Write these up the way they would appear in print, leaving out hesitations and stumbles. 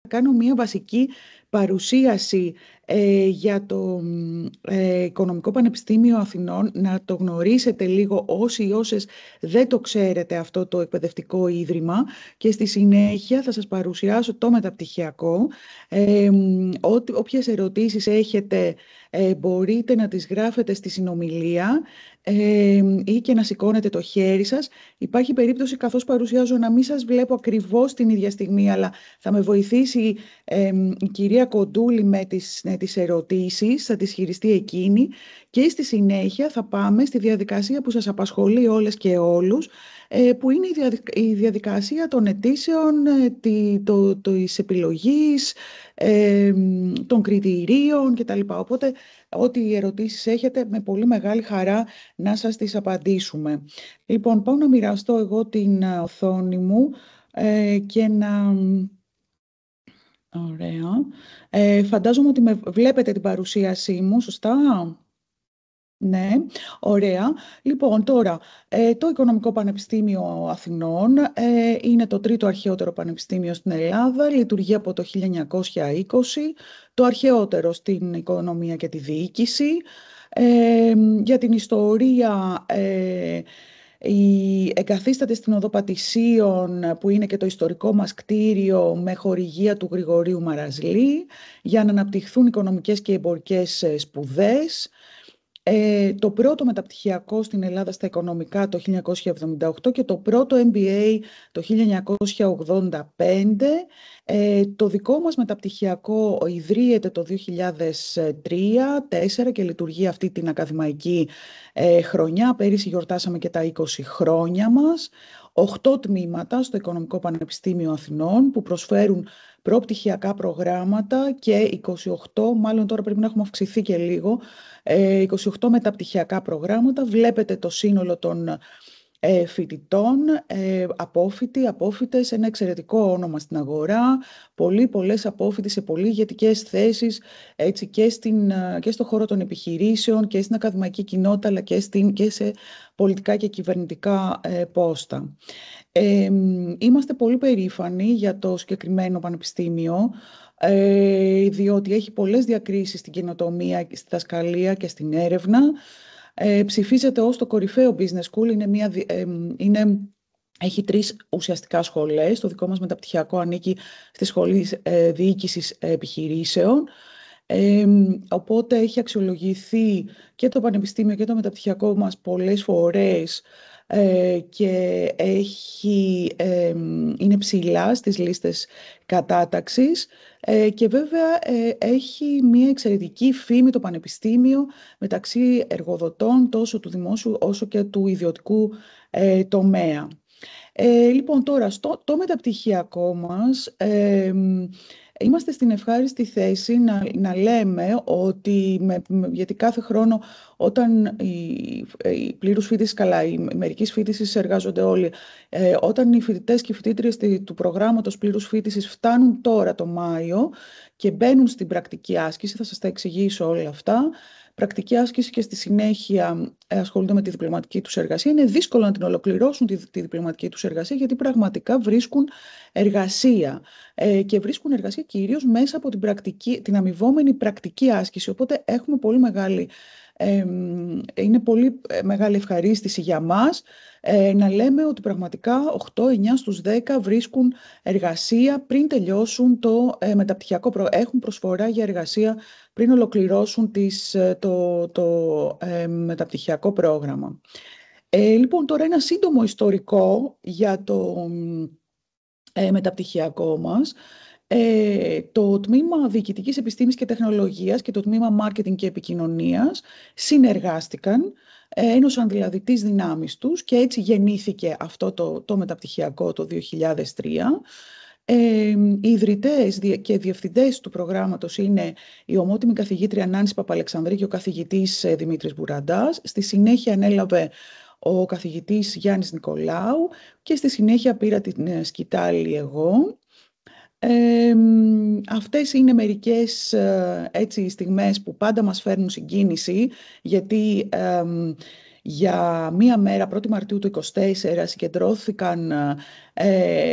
κάνω μία βασική παρουσίαση για το Οικονομικό Πανεπιστήμιο Αθηνών, να το γνωρίσετε λίγο όσοι ή όσες δεν το ξέρετε αυτό το εκπαιδευτικό ίδρυμα, και στη συνέχεια θα σας παρουσιάσω το μεταπτυχιακό. Όποιες ερωτήσεις έχετε μπορείτε να τις γράφετε στη συνομιλία ή και να σηκώνετε το χέρι σας. Υπάρχει περίπτωση καθώς παρουσιάζω να μην σας βλέπω ακριβώς την ίδια στιγμή, αλλά θα με βοηθήσει η κυρία Κοντούλη με τις ερωτήσεις, θα τις χειριστεί εκείνη, και στη συνέχεια θα πάμε στη διαδικασία που σας απασχολεί όλες και όλους, που είναι η διαδικασία των αιτήσεων, της επιλογής, των κριτηρίων κτλ. Οπότε, ό,τι ερωτήσεις έχετε, με πολύ μεγάλη χαρά να σας τις απαντήσουμε. Λοιπόν, πάω να μοιραστώ εγώ την οθόνη μου και να... Ωραία. Φαντάζομαι ότι βλέπετε την παρουσίασή μου, σωστά? Ναι, ωραία. Λοιπόν, τώρα, το Οικονομικό Πανεπιστήμιο Αθηνών είναι το τρίτο αρχαιότερο πανεπιστήμιο στην Ελλάδα, λειτουργεί από το 1920, το αρχαιότερο στην οικονομία και τη διοίκηση. Για την ιστορία, εγκαθίσταται στην Οδό Πατησίων, που είναι και το ιστορικό μας κτίριο, με χορηγία του Γρηγορίου Μαραζλή, για να αναπτυχθούν οικονομικές και εμπορικές σπουδές. Το πρώτο μεταπτυχιακό στην Ελλάδα στα οικονομικά το 1978 και το πρώτο MBA το 1985. Το δικό μας μεταπτυχιακό ιδρύεται το 2003-2004 και λειτουργεί αυτή την ακαδημαϊκή χρονιά. Πέρυσι γιορτάσαμε και τα 20 χρόνια μας. 8 τμήματα στο Οικονομικό Πανεπιστήμιο Αθηνών που προσφέρουν προπτυχιακά προγράμματα και 28, μάλλον τώρα πρέπει να έχουμε αυξηθεί και λίγο, 28 μεταπτυχιακά προγράμματα. Βλέπετε το σύνολο των φοιτητών, απόφοιτες, ένα εξαιρετικό όνομα στην αγορά, πολλές απόφοιτοι σε πολύ ηγετικές θέσεις, έτσι, και στο χώρο των επιχειρήσεων και στην ακαδημαϊκή κοινότητα, αλλά και σε πολιτικά και κυβερνητικά πόστα. Είμαστε πολύ περήφανοι για το συγκεκριμένο πανεπιστήμιο, διότι έχει πολλές διακρίσεις στην καινοτομία, στη διδασκαλία και στην έρευνα. Ψηφίζεται ως το κορυφαίο business school, έχει 3 ουσιαστικά σχολές. Το δικό μας μεταπτυχιακό ανήκει στη Σχολή Διοίκησης Επιχειρήσεων. Οπότε έχει αξιολογηθεί και το πανεπιστήμιο και το μεταπτυχιακό μας πολλές φορές και είναι ψηλά στις λίστες κατάταξης, και βέβαια έχει μια εξαιρετική φήμη το πανεπιστήμιο μεταξύ εργοδοτών τόσο του δημόσιου όσο και του ιδιωτικού τομέα. Λοιπόν, τώρα το μεταπτυχιακό μας, είμαστε στην ευχάριστη θέση να λέμε ότι, γιατί κάθε χρόνο όταν οι πλήρους φοιτήσεις, καλά, οι μερικής φοιτήσεις εργάζονται όλοι, όταν οι φοιτητές και οι φοιτήτριες του προγράμματος πλήρους φοιτήσεις φτάνουν τώρα το Μάιο και μπαίνουν στην πρακτική άσκηση, θα σας τα εξηγήσω όλα αυτά, πρακτική άσκηση και στη συνέχεια ασχολούνται με τη διπλωματική τους εργασία. Είναι δύσκολο να την ολοκληρώσουν τη διπλωματική τους εργασία, γιατί πραγματικά βρίσκουν εργασία και βρίσκουν εργασία κυρίως μέσα από την αμοιβόμενη πρακτική άσκηση. Οπότε έχουμε είναι πολύ μεγάλη ευχαρίστηση για μας να λέμε ότι πραγματικά 8-9 στους 10 βρίσκουν εργασία πριν τελειώσουν το μεταπτυχιακό. Έχουν προσφορά για εργασία πριν ολοκληρώσουν το μεταπτυχιακό πρόγραμμα. Λοιπόν, τώρα ένα σύντομο ιστορικό για το μεταπτυχιακό μας. Το τμήμα Διοικητικής Επιστήμης και Τεχνολογίας και το τμήμα Μάρκετινγκ και Επικοινωνίας συνεργάστηκαν, ένωσαν δηλαδή τις δυνάμεις τους, και έτσι γεννήθηκε αυτό το μεταπτυχιακό το 2003. Οι ιδρυτές και διευθυντές του προγράμματος είναι η ομότιμη καθηγήτρια Νάνση Παπαλεξανδρή και ο καθηγητής Δημήτρης Μπουραντάς. Στη συνέχεια ανέλαβε ο καθηγητής Γιάννης Νικολάου και στη συνέχεια πήρα την σκητάλη εγώ. Αυτές είναι μερικές στιγμές που πάντα μας φέρνουν συγκίνηση, γιατί για μία μέρα, 1η Μαρτίου του 2024,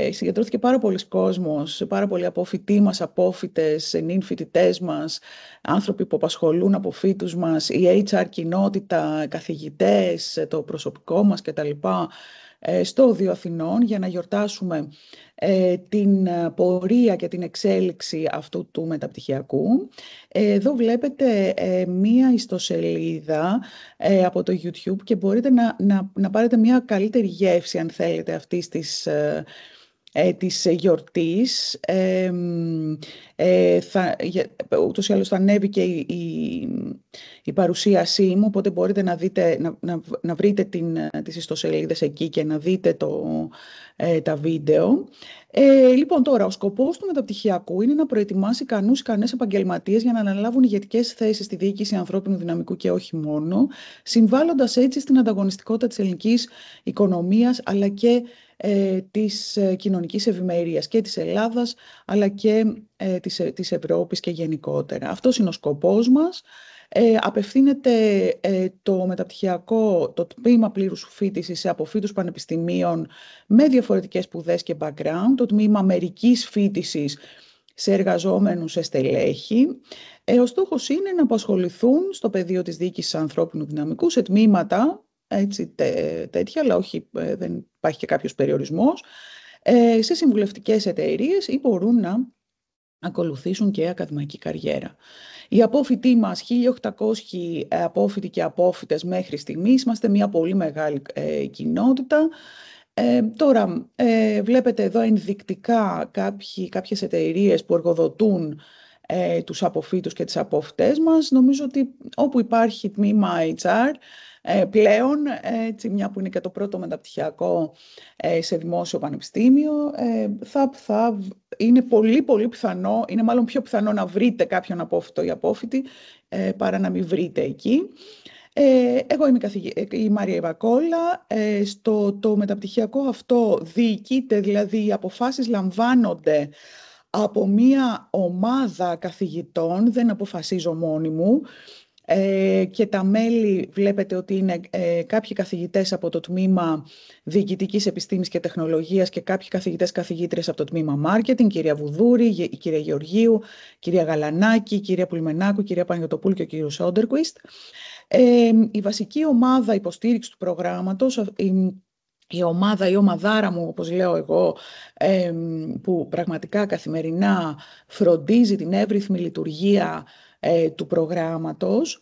συγκεντρώθηκε πάρα πολλοί κόσμος, πάρα πολλοί απόφοιτοί μας, απόφοιτες, νυν φοιτητές μας, άνθρωποι που απασχολούν αποφύτους μας, η HR κοινότητα, καθηγητές, το προσωπικό μας κτλ. Στο Οδείο Αθηνών για να γιορτάσουμε την πορεία και την εξέλιξη αυτού του μεταπτυχιακού. Εδώ βλέπετε μία ιστοσελίδα από το YouTube και μπορείτε να πάρετε μία καλύτερη γεύση, αν θέλετε, αυτής της γιορτής. Ούτως ή άλλως θα ανέβει και η παρουσίασή μου, οπότε μπορείτε να βρείτε τις ιστοσελίδες εκεί και να δείτε τα βίντεο. Λοιπόν, τώρα, ο σκοπός του μεταπτυχιακού είναι να προετοιμάσει ικανές επαγγελματίες για να αναλάβουν ηγετικές θέσεις στη διοίκηση ανθρώπινου δυναμικού και όχι μόνο, συμβάλλοντας έτσι στην ανταγωνιστικότητα της ελληνικής οικονομίας, αλλά και της κοινωνικής ευημερίας και της Ελλάδας, αλλά και της Ευρώπης και γενικότερα. Αυτός είναι ο σκοπός μας. Απευθύνεται το μεταπτυχιακό, το τμήμα πλήρους φοιτησης σε αποφύτους πανεπιστημίων με διαφορετικές σπουδές και background, το τμήμα μερικής φοιτησης σε εργαζόμενους, σε στελέχη. Ο στόχος είναι να απασχοληθούν στο πεδίο της διοίκησης ανθρώπινου δυναμικού σε τμήματα, έτσι, τέτοια, αλλά όχι, δεν υπάρχει και κάποιος περιορισμός, σε συμβουλευτικές εταιρείες ή μπορούν να ακολουθήσουν και ακαδημαϊκή καριέρα. Οι απόφοιτοι μας, 1.800 απόφοιτοι και απόφοιτες μέχρι στιγμής, είμαστε μια πολύ μεγάλη κοινότητα. Τώρα, βλέπετε εδώ ενδεικτικά κάποιες εταιρείες που εργοδοτούν τους αποφοίτους και τις απόφοιτες μας. Νομίζω ότι όπου υπάρχει τμήμα HR, πλέον, έτσι, μια που είναι και το πρώτο μεταπτυχιακό σε δημόσιο πανεπιστήμιο, θα είναι πολύ πιθανό, είναι μάλλον πιο πιθανό να βρείτε κάποιον απόφοιτο ή απόφοιτη παρά να μην βρείτε εκεί. Εγώ είμαι η Μάρια Ιβακόλα. Το μεταπτυχιακό αυτό διοικείται, δηλαδή οι αποφάσεις λαμβάνονται από μια ομάδα καθηγητών, δεν αποφασίζω μόνη μου. Και τα μέλη βλέπετε ότι είναι κάποιοι καθηγητές από το τμήμα Διοικητικής Επιστήμης και Τεχνολογίας και κάποιοι καθηγητές-καθηγήτριες από το τμήμα Marketing, κυρία Βουδούρη, η κυρία Γεωργίου, κυρία Γαλανάκη, κυρία Πουλμενάκου, κυρία Παναγιωτοπούλου και ο κύριος Σόντερκουιστ. Η βασική ομάδα υποστήριξη του προγράμματος, η ομαδάρα μου, όπως λέω εγώ, που πραγματικά καθημερινά φροντίζει την εύρυθμη λειτουργία του προγράμματος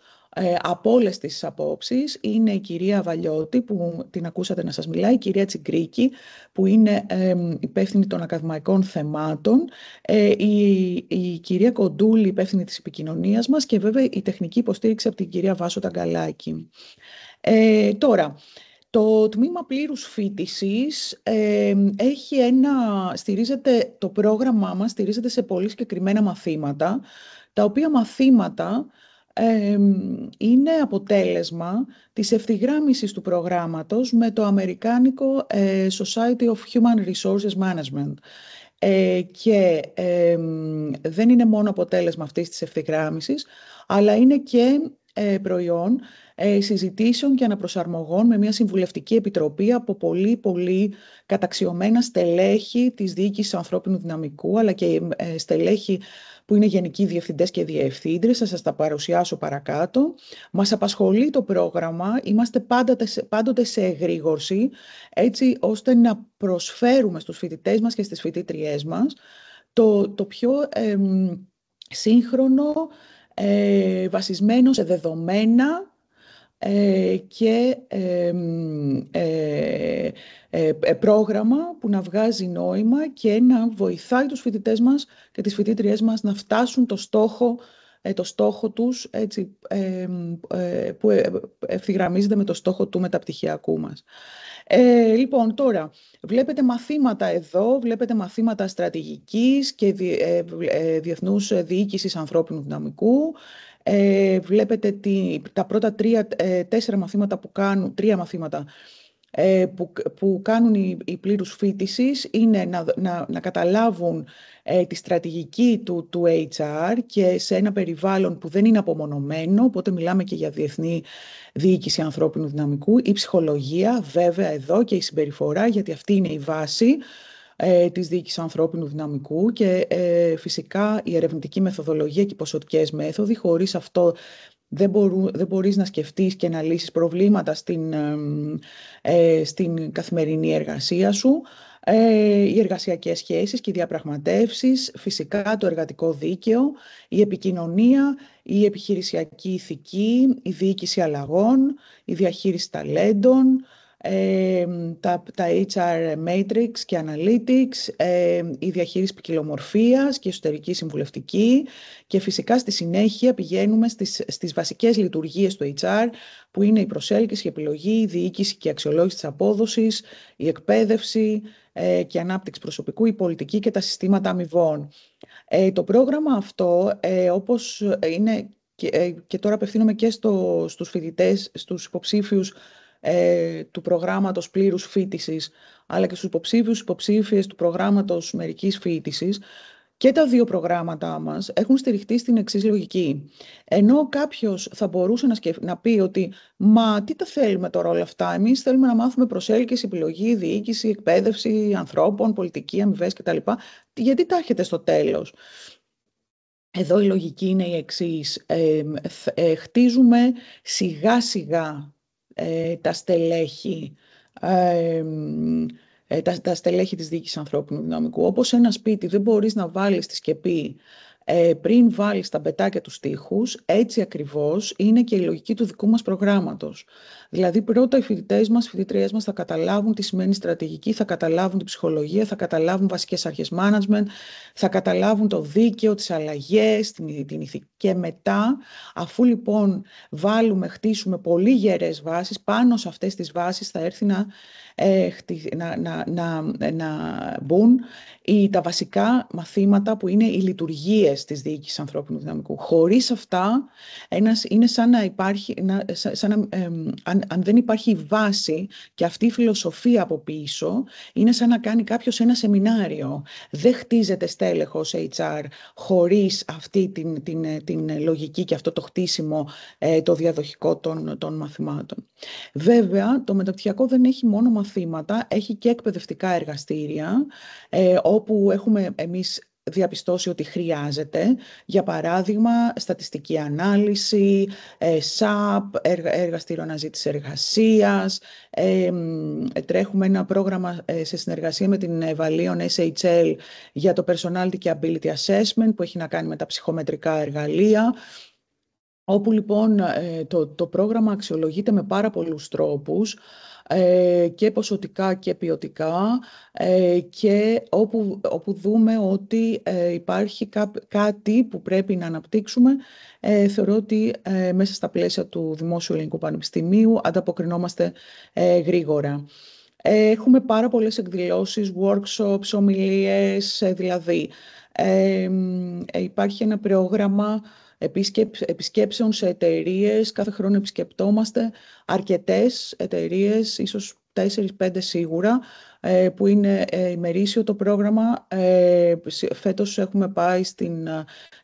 από όλες τις απόψεις, είναι η κυρία Βαλιώτη, που την ακούσατε να σας μιλάει, η κυρία Τσιγκρίκη, που είναι υπεύθυνη των ακαδημαϊκών θεμάτων, η κυρία Κοντούλη, υπεύθυνη της επικοινωνίας μας, και βέβαια η τεχνική υποστήριξη από την κυρία Βάσο Ταγκαλάκη. Τώρα, το τμήμα πλήρους φοιτησης το πρόγραμμά μας στηρίζεται σε πολύ συγκεκριμένα μαθήματα, τα οποία μαθήματα είναι αποτέλεσμα της ευθυγράμμισης του προγράμματος με το αμερικάνικο Society of Human Resources Management. Και δεν είναι μόνο αποτέλεσμα αυτής της ευθυγράμμισης, αλλά είναι και προϊόν συζητήσεων και αναπροσαρμογών με μια συμβουλευτική επιτροπή από πολύ καταξιωμένα στελέχη της διοίκησης ανθρώπινου δυναμικού, αλλά και στελέχη που είναι γενικοί διευθυντές και διευθύντρες. Θα σας τα παρουσιάσω παρακάτω. Μας απασχολεί το πρόγραμμα, είμαστε πάντοτε σε εγρήγορση, έτσι ώστε να προσφέρουμε στους φοιτητές μας και στις φοιτήτριές μας το πιο σύγχρονο, βασισμένο σε δεδομένα και πρόγραμμα που να βγάζει νόημα και να βοηθάει τους φοιτητές μας και τις φοιτήτριές μας να φτάσουν το στόχο τους, έτσι, που ευθυγραμμίζεται με το στόχο του μεταπτυχιακού μας. Λοιπόν, τώρα βλέπετε μαθήματα εδώ, βλέπετε μαθήματα στρατηγικής και διεθνούς διοίκησης ανθρώπινου δυναμικού. Βλέπετε τα πρώτα 3 μαθήματα που κάνουν, 3 μαθήματα που κάνουν οι πλήρους φοιτησης είναι να καταλάβουν τη στρατηγική του HR και σε ένα περιβάλλον που δεν είναι απομονωμένο, οπότε μιλάμε και για διεθνή διοίκηση ανθρώπινου δυναμικού, η ψυχολογία βέβαια εδώ και η συμπεριφορά, γιατί αυτή είναι η βάση της διοίκησης ανθρώπινου δυναμικού και φυσικά η ερευνητική μεθοδολογία και οι ποσοτικές μέθοδοι. Χωρίς αυτό δεν μπορείς να σκεφτείς και να λύσεις προβλήματα στην καθημερινή εργασία σου. Οι εργασιακές σχέσεις και οι διαπραγματεύσεις, φυσικά το εργατικό δίκαιο, η επικοινωνία, η επιχειρησιακή ηθική, η διοίκηση αλλαγών, η διαχείριση ταλέντων, τα HR Matrix και Analytics, η διαχείριση ποικιλομορφίας και εσωτερική συμβουλευτική και φυσικά στη συνέχεια πηγαίνουμε στις βασικές λειτουργίες του HR που είναι η προσέλκυση, η επιλογή, η διοίκηση και η αξιολόγηση της απόδοσης, η εκπαίδευση και ανάπτυξη προσωπικού, η πολιτική και τα συστήματα αμοιβών. Το πρόγραμμα αυτό, όπως είναι και τώρα απευθύνομαι και στους φοιτητές, στους υποψήφιους του προγράμματος πλήρους φοιτησης, αλλά και στους υποψήφιες του προγράμματος μερικής φοιτησης, και τα δύο προγράμματά μας έχουν στηριχτεί στην εξής λογική. Ενώ κάποιος θα μπορούσε να πει ότι «Μα τι τα θέλουμε τώρα όλα αυτά, εμείς θέλουμε να μάθουμε προσέλκυση, επιλογή, διοίκηση, εκπαίδευση ανθρώπων, πολιτική, αμοιβές κτλ. Γιατί τα έχετε στο τέλος?» Εδώ η λογική είναι η εξής. Χτίζουμε σιγά σιγά τα στελέχη, τα στελέχη της διοίκησης ανθρώπινου δυναμικού. Όπως ένα σπίτι δεν μπορείς να βάλεις τη σκεπή πριν βάλεις τα μπετάκια τους τοίχους, έτσι ακριβώς είναι και η λογική του δικού μας προγράμματος. Δηλαδή πρώτα οι φοιτητές μας, οι φοιτητριές μας θα καταλάβουν τι σημαίνει στρατηγική, θα καταλάβουν την ψυχολογία, θα καταλάβουν βασικές αρχές management, θα καταλάβουν το δίκαιο, τις αλλαγές, την ηθική. Και μετά, αφού λοιπόν χτίσουμε πολύ γερές βάσεις, πάνω σε αυτές τις βάσεις θα έρθει να μπουν τα βασικά μαθήματα που είναι οι λειτουργίες της διοίκησης ανθρώπινου δυναμικού. Χωρίς αυτά, είναι σαν να υπάρχει, αν δεν υπάρχει βάση και αυτή η φιλοσοφία από πίσω, είναι σαν να κάνει κάποιος ένα σεμινάριο. Δεν χτίζεται στέλεχος HR χωρίς αυτή την λογική και αυτό το χτίσιμο, το διαδοχικό των μαθημάτων. Βέβαια, το μεταπτυχιακό δεν έχει μόνο μαθήματα, έχει και εκπαιδευτικά εργαστήρια, όπου έχουμε εμείς διαπιστώσει ότι χρειάζεται. Για παράδειγμα, στατιστική ανάλυση, SAP, εργαστήριο αναζήτησης εργασίας. Τρέχουμε ένα πρόγραμμα σε συνεργασία με την Valion SHL για το Personality και Ability Assessment που έχει να κάνει με τα ψυχομετρικά εργαλεία, όπου λοιπόν το πρόγραμμα αξιολογείται με πάρα πολλούς τρόπους, και ποσοτικά και ποιοτικά, και όπου δούμε ότι υπάρχει κάτι που πρέπει να αναπτύξουμε. Θεωρώ ότι μέσα στα πλαίσια του Δημόσιου Ελληνικού Πανεπιστημίου ανταποκρινόμαστε γρήγορα. Έχουμε πάρα πολλές εκδηλώσεις, workshops, ομιλίες, δηλαδή υπάρχει ένα πρόγραμμα επισκέψεων σε εταιρείες. Κάθε χρόνο επισκεπτόμαστε αρκετές εταιρείες, ίσως 4-5 σίγουρα, που είναι ημερήσιο το πρόγραμμα. Φέτος έχουμε πάει στην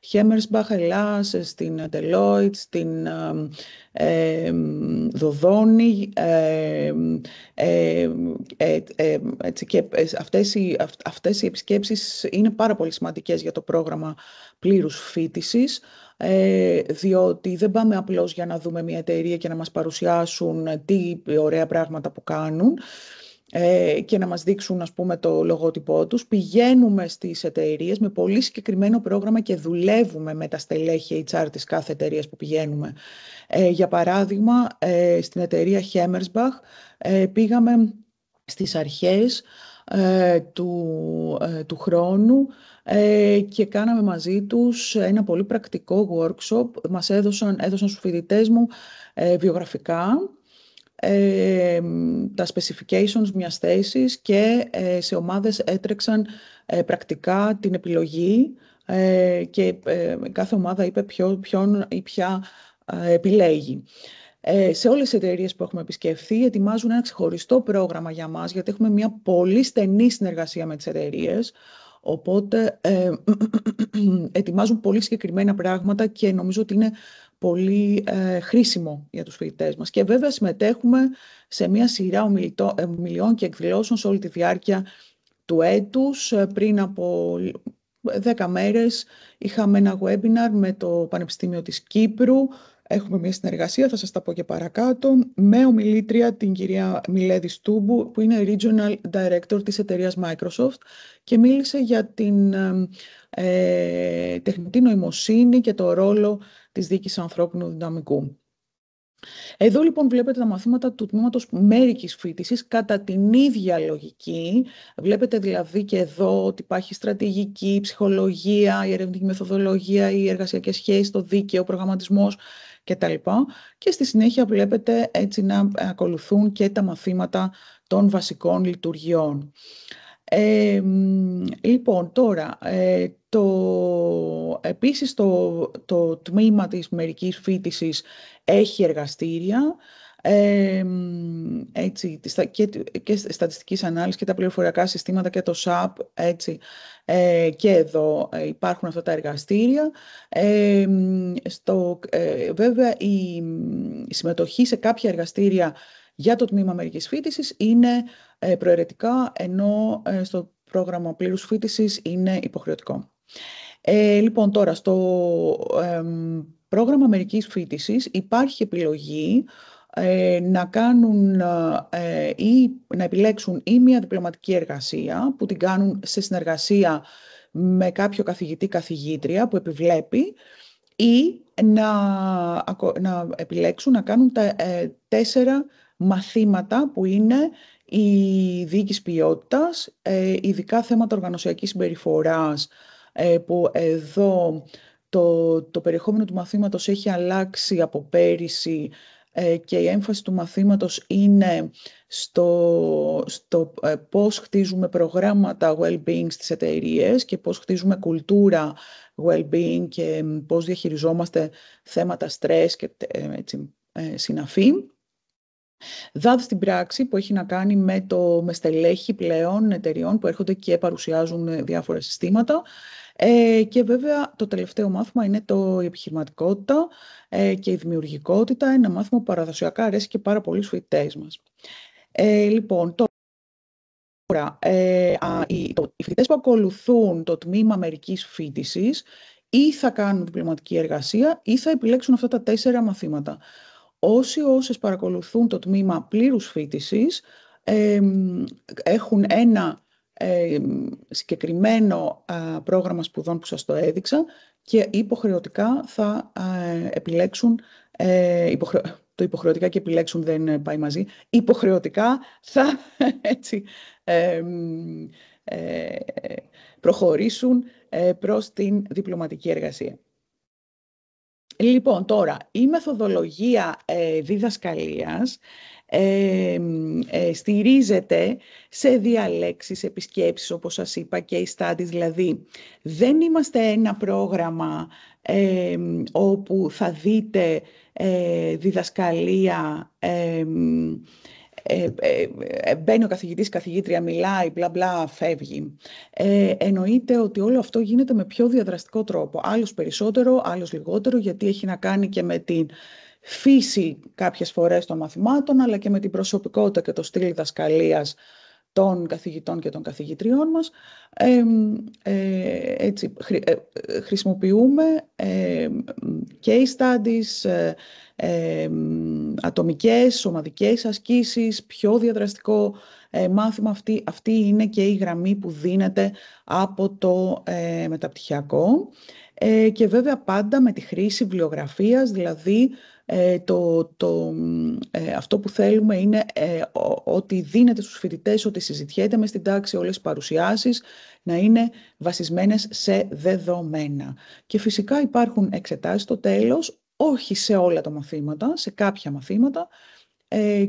Χέμερσμπαχ Ελλάς, στην Deloitte, στην Δοδόνη, και αυτές οι επισκέψεις είναι πάρα πολύ σημαντικές για το πρόγραμμα πλήρους φοιτησης, διότι δεν πάμε απλώς για να δούμε μια εταιρεία και να μας παρουσιάσουν τι ωραία πράγματα που κάνουν και να μας δείξουν, ας πούμε, το λογότυπό τους. Πηγαίνουμε στις εταιρείες με πολύ συγκεκριμένο πρόγραμμα και δουλεύουμε με τα στελέχη HR της κάθε εταιρείας που πηγαίνουμε. Για παράδειγμα, στην εταιρεία Χέμερσμπαχ πήγαμε στις αρχές του χρόνου και κάναμε μαζί τους ένα πολύ πρακτικό workshop. Μας έδωσαν στους φοιτητές μου βιογραφικά, τα specifications μιας θέσης, και σε ομάδες έτρεξαν πρακτικά την επιλογή, και κάθε ομάδα είπε ποιον ή ποια επιλέγει. Σε όλες τις εταιρείες που έχουμε επισκεφθεί ετοιμάζουν ένα ξεχωριστό πρόγραμμα για μας, γιατί έχουμε μια πολύ στενή συνεργασία με τις εταιρείες. Οπότε ετοιμάζουν πολύ συγκεκριμένα πράγματα και νομίζω ότι είναι πολύ χρήσιμο για τους φοιτητές μας. Και βέβαια συμμετέχουμε σε μια σειρά ομιλιών και εκδηλώσεων σε όλη τη διάρκεια του έτους. Πριν από 10 μέρες είχαμε ένα webinar με το Πανεπιστήμιο της Κύπρου. Έχουμε μια συνεργασία, θα σας τα πω και παρακάτω, με ομιλήτρια την κυρία Μιλέδη Στούμπου, που είναι Regional Director της εταιρείας Microsoft και μίλησε για την τεχνητή νοημοσύνη και το ρόλο της διοίκησης ανθρώπινου δυναμικού. Εδώ λοιπόν βλέπετε τα μαθήματα του τμήματος μερικής φοιτησης κατά την ίδια λογική. Βλέπετε δηλαδή και εδώ ότι υπάρχει στρατηγική, ψυχολογία, η ερευνητική μεθοδολογία, οι εργασιακές σχέσεις, το δίκαιο, ο προγραμματισμός κτλ. Και στη συνέχεια βλέπετε έτσι να ακολουθούν και τα μαθήματα των βασικών λειτουργιών. Λοιπόν, τώρα, επίσης το τμήμα της μερικής φοιτησης έχει εργαστήρια, έτσι, και στατιστικής ανάλυσης και τα πληροφοριακά συστήματα και το SAP, έτσι, και εδώ υπάρχουν αυτά τα εργαστήρια. Βέβαια, η συμμετοχή σε κάποια εργαστήρια για το τμήμα μερικής φοιτησης είναι προαιρετικά, ενώ στο πρόγραμμα πλήρους φοιτησης είναι υποχρεωτικό. Λοιπόν, τώρα, στο πρόγραμμα μερικής φοιτησης υπάρχει επιλογή να κάνουν ή να επιλέξουν ή μια διπλωματική εργασία που την κάνουν σε συνεργασία με κάποιο καθηγητή-καθηγήτρια που επιβλέπει, ή να επιλέξουν να κάνουν τα 4 μαθήματα που είναι η διοίκηση ποιότητας, ειδικά θέματα οργανωσιακής συμπεριφοράς, που εδώ το περιεχόμενο του μαθήματος έχει αλλάξει από πέρυσι και η έμφαση του μαθήματος είναι στο πώς χτίζουμε προγράμματα well-being στις εταιρείες και πώς χτίζουμε κουλτούρα well-being και πώς διαχειριζόμαστε θέματα στρες και συναφή. Δάδει στην πράξη που έχει να κάνει με στελέχη πλέον εταιριών που έρχονται και παρουσιάζουν διάφορα συστήματα. Και βέβαια το τελευταίο μάθημα είναι η επιχειρηματικότητα και η δημιουργικότητα, ένα μάθημα που παραδοσιακά αρέσει και πάρα πολλούς φοιτητές μας. Λοιπόν, τώρα, οι φοιτητές που ακολουθούν το τμήμα μερικής φοιτησης ή θα κάνουν διπλωματική εργασία ή θα επιλέξουν αυτά τα 4 μαθήματα. Όσες παρακολουθούν το τμήμα πλήρους φοιτησης έχουν ένα συγκεκριμένο πρόγραμμα σπουδών που σας το έδειξα και υποχρεωτικά θα επιλέξουν, το υποχρεωτικά και επιλέξουν δεν πάει μαζί, υποχρεωτικά θα έτσι, προχωρήσουν προς την διπλωματική εργασία. Λοιπόν, τώρα, η μεθοδολογία διδασκαλίας στηρίζεται σε διαλέξεις, επισκέψεις, όπως σας είπα, case studies, δηλαδή δεν είμαστε ένα πρόγραμμα όπου θα δείτε διδασκαλία, μπαίνει ο καθηγητής, καθηγήτρια, μιλάει, μπλα μπλα, φεύγει. Εννοείται ότι όλο αυτό γίνεται με πιο διαδραστικό τρόπο. Άλλος περισσότερο, άλλος λιγότερο, γιατί έχει να κάνει και με την φύση κάποιες φορές των μαθημάτων, αλλά και με την προσωπικότητα και το στυλ διδασκαλίας των καθηγητών και των καθηγητριών μας. Έτσι, χρησιμοποιούμε case studies, ατομικές, ομαδικές ασκήσεις, πιο διαδραστικό μάθημα. Αυτή είναι και η γραμμή που δίνεται από το μεταπτυχιακό. Και βέβαια πάντα με τη χρήση βιβλιογραφίας, δηλαδή αυτό που θέλουμε είναι ότι δίνεται στους φοιτητές, ότι συζητιέται μες στην τάξη, όλες οι παρουσιάσεις να είναι βασισμένες σε δεδομένα. Και φυσικά υπάρχουν εξετάσεις στο τέλος, όχι σε όλα τα μαθήματα, σε κάποια μαθήματα,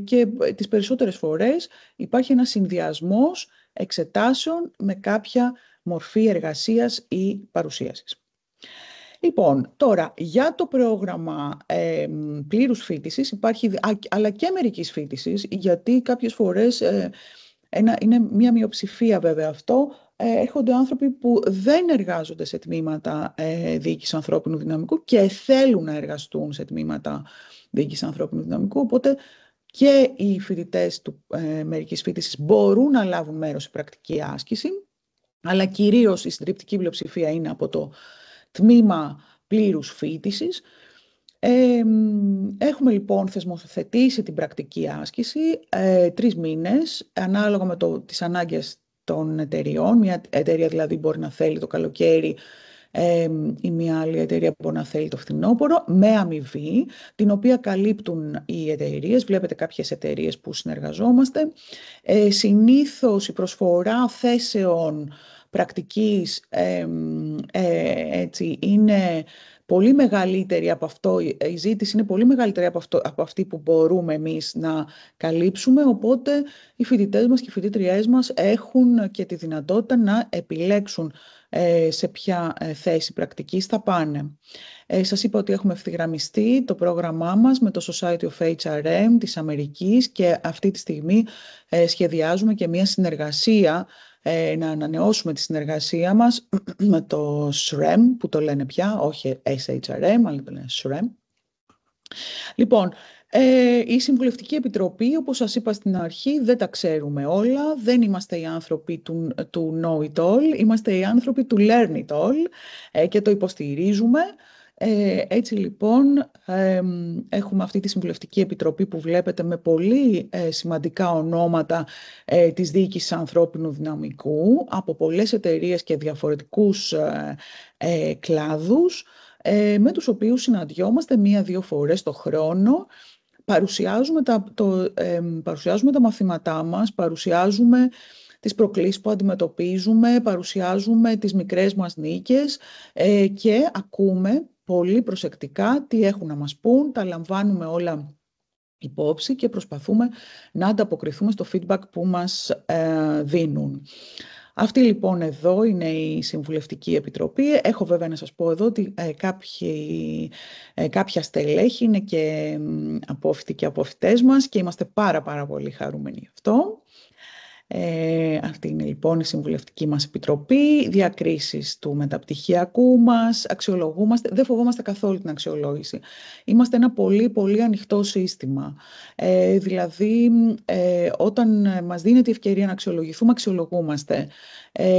και τις περισσότερες φορές υπάρχει ένας συνδυασμός εξετάσεων με κάποια μορφή εργασίας ή παρουσίασης. Λοιπόν, τώρα για το πρόγραμμα πλήρους φοιτησης υπάρχει, αλλά και μερικής φοιτησης, γιατί κάποιες φορές, είναι μια μειοψηφία βέβαια αυτό, έρχονται άνθρωποι που δεν εργάζονται σε τμήματα διοίκησης ανθρώπινου δυναμικού και θέλουν να εργαστούν σε τμήματα διοίκησης ανθρώπινου δυναμικού, οπότε και οι φοιτητές του μερικής φοιτησης μπορούν να λάβουν μέρος σε πρακτική άσκηση, αλλά κυρίως η συντριπτική πλειοψηφία είναι από το τμήμα πλήρους φοιτησης. Έχουμε λοιπόν θεσμοθετήσει την πρακτική άσκηση 3 μήνες, ανάλογα με τις ανάγκες των εταιριών. Μια εταιρεία δηλαδή μπορεί να θέλει το καλοκαίρι, ή μια άλλη εταιρεία μπορεί να θέλει το φθινόπωρο, με αμοιβή, την οποία καλύπτουν οι εταιρείες. Βλέπετε κάποιες εταιρείες που συνεργαζόμαστε. Συνήθως η προσφορά θέσεων πρακτικής έτσι, είναι πολύ μεγαλύτερη από αυτό, η ζήτηση είναι πολύ μεγαλύτερη από αυτή που μπορούμε εμείς να καλύψουμε, οπότε οι φοιτητές μας και οι φοιτήτριές μας έχουν και τη δυνατότητα να επιλέξουν σε ποια θέση πρακτικής θα πάνε. Σας είπα ότι έχουμε ευθυγραμμιστεί το πρόγραμμά μας με το Society of HRM της Αμερικής και αυτή τη στιγμή σχεδιάζουμε και μια συνεργασία, να ανανεώσουμε τη συνεργασία μας με το SREM, που το λένε πια, όχι SHRM, αλλά το λένε SREM. Λοιπόν, η Συμβουλευτική Επιτροπή, όπως σας είπα στην αρχή, δεν τα ξέρουμε όλα. Δεν είμαστε οι άνθρωποι του know it all, είμαστε οι άνθρωποι του learn it all και το υποστηρίζουμε. Έτσι λοιπόν, έχουμε αυτή τη Συμβουλευτική Επιτροπή που βλέπετε με πολύ σημαντικά ονόματα της διοίκησης ανθρώπινου δυναμικού από πολλές εταιρείες και διαφορετικούς κλάδους, με τους οποίους συναντιόμαστε 1-2 φορές το χρόνο. Παρουσιάζουμε τα μαθήματά μας, παρουσιάζουμε τις προκλήσεις που αντιμετωπίζουμε, παρουσιάζουμε τις μικρές μας νίκες και ακούμε πολύ προσεκτικά τι έχουν να μας πούν, τα λαμβάνουμε όλα υπόψη και προσπαθούμε να ανταποκριθούμε στο feedback που μας δίνουν. Αυτή λοιπόν εδώ είναι η Συμβουλευτική Επιτροπή. Έχω βέβαια να σας πω εδώ ότι κάποια στελέχη είναι και απόφοιτοι και απόφοιτές μας και είμαστε πάρα πολύ χαρούμενοι γι' αυτό. Αυτή είναι λοιπόν η Συμβουλευτική μας Επιτροπή, διακρίσεις του μεταπτυχιακού μας, αξιολογούμαστε, δεν φοβόμαστε καθόλου την αξιολόγηση. Είμαστε ένα πολύ ανοιχτό σύστημα. Δηλαδή, όταν μας δίνεται η ευκαιρία να αξιολογηθούμε, αξιολογούμαστε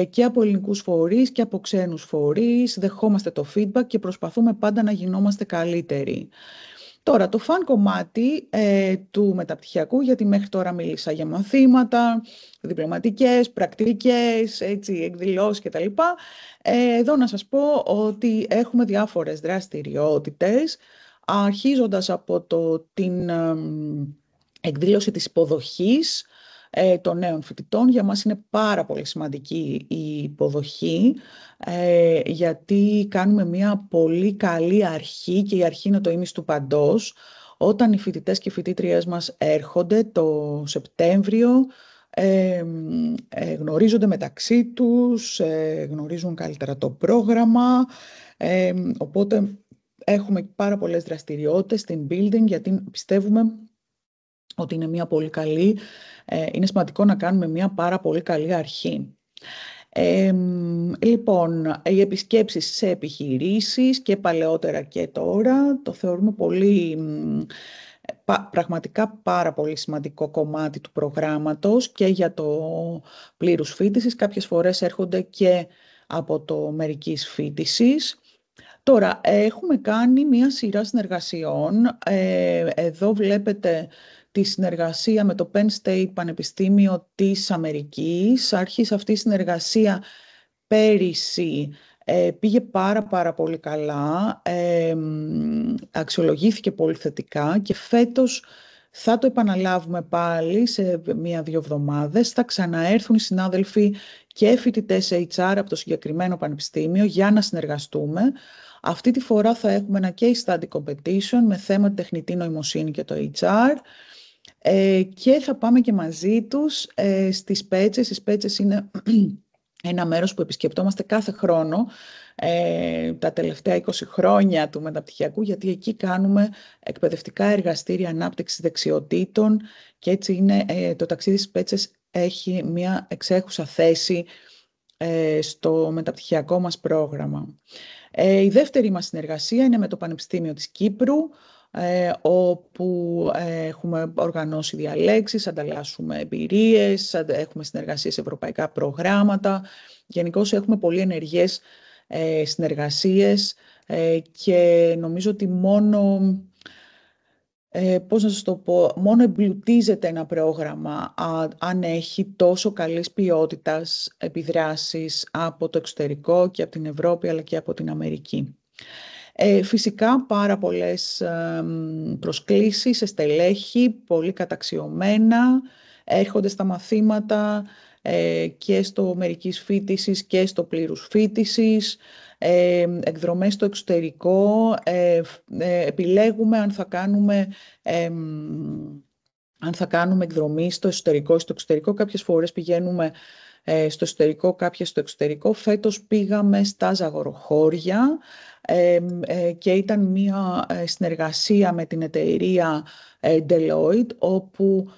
και από ελληνικούς φορείς και από ξένους φορείς, δεχόμαστε το feedback και προσπαθούμε πάντα να γινόμαστε καλύτεροι. Τώρα, το φαν κομμάτι του μεταπτυχιακού, γιατί μέχρι τώρα μίλησα για μαθήματα, διπλωματικές, πρακτικές, εκδηλώσεις κτλ. Εδώ να σας πω ότι έχουμε διάφορες δραστηριότητες, αρχίζοντας από την εκδήλωση της υποδοχής των νέων φοιτητών. Για μας είναι πάρα πολύ σημαντική η υποδοχή, γιατί κάνουμε μια πολύ καλή αρχή και η αρχή είναι το ίμιση του παντός. Όταν οι φοιτητές και οι φοιτήτριές μας έρχονται το Σεπτέμβριο, γνωρίζονται μεταξύ τους, γνωρίζουν καλύτερα το πρόγραμμα, οπότε έχουμε πάρα πολλές δραστηριότητες στην building, γιατί πιστεύουμε ότι είναι μια πολύ καλή, είναι σημαντικό να κάνουμε μια πάρα πολύ καλή αρχή. Λοιπόν, οι επισκέψεις σε επιχειρήσεις και παλαιότερα και τώρα το θεωρούμε πραγματικά πάρα πολύ σημαντικό κομμάτι του προγράμματος και για το πλήρους φοιτησης. Κάποιες φορές έρχονται και από το μερικής φοιτησης. Τώρα, έχουμε κάνει μία σειρά συνεργασιών. Εδώ βλέπετε τη συνεργασία με το Penn State Πανεπιστήμιο της Αμερικής. Άρχισε αυτή η συνεργασία πέρυσι, πήγε πάρα πολύ καλά, αξιολογήθηκε πολύ θετικά και φέτος θα το επαναλάβουμε πάλι σε 1-2 εβδομάδες. Θα ξαναέρθουν οι συνάδελφοι και φοιτητές HR από το συγκεκριμένο πανεπιστήμιο για να συνεργαστούμε. Αυτή τη φορά θα έχουμε ένα case study competition με θέμα τη τεχνητή νοημοσύνη και το HR. Και θα πάμε και μαζί τους στις Πέτσες. Οι Πέτσες είναι ένα μέρος που επισκεπτόμαστε κάθε χρόνο τα τελευταία 20 χρόνια του μεταπτυχιακού, γιατί εκεί κάνουμε εκπαιδευτικά εργαστήρια ανάπτυξης δεξιοτήτων και έτσι είναι, το ταξίδι στις Πέτσες έχει μια εξέχουσα θέση στο μεταπτυχιακό μας πρόγραμμα. Η δεύτερη μας συνεργασία είναι με το Πανεπιστήμιο της Κύπρου, όπου έχουμε οργανώσει διαλέξεις, ανταλλάσσουμε εμπειρίες, έχουμε συνεργασίες σε ευρωπαϊκά προγράμματα. Γενικώς έχουμε πολύ ενεργές συνεργασίες και νομίζω ότι μόνο, πώς να σας το πω, μόνο εμπλουτίζεται ένα πρόγραμμα αν έχει τόσο καλής ποιότητας επιδράσεις από το εξωτερικό και από την Ευρώπη αλλά και από την Αμερική. Φυσικά πάρα πολλές προσκλήσεις σε στελέχη, πολύ καταξιωμένα, έρχονται στα μαθήματα και στο μερικής φοιτησης και στο πλήρους φοιτησης, εκδρομές στο εξωτερικό, επιλέγουμε αν θα κάνουμε εκδρομή στο εσωτερικό ή στο εξωτερικό. Κάποιες φορές πηγαίνουμε στο εσωτερικό, κάποιες στο εξωτερικό. Φέτος πήγαμε στα Ζαγοροχώρια και ήταν μια συνεργασία με την εταιρεία Deloitte, όπου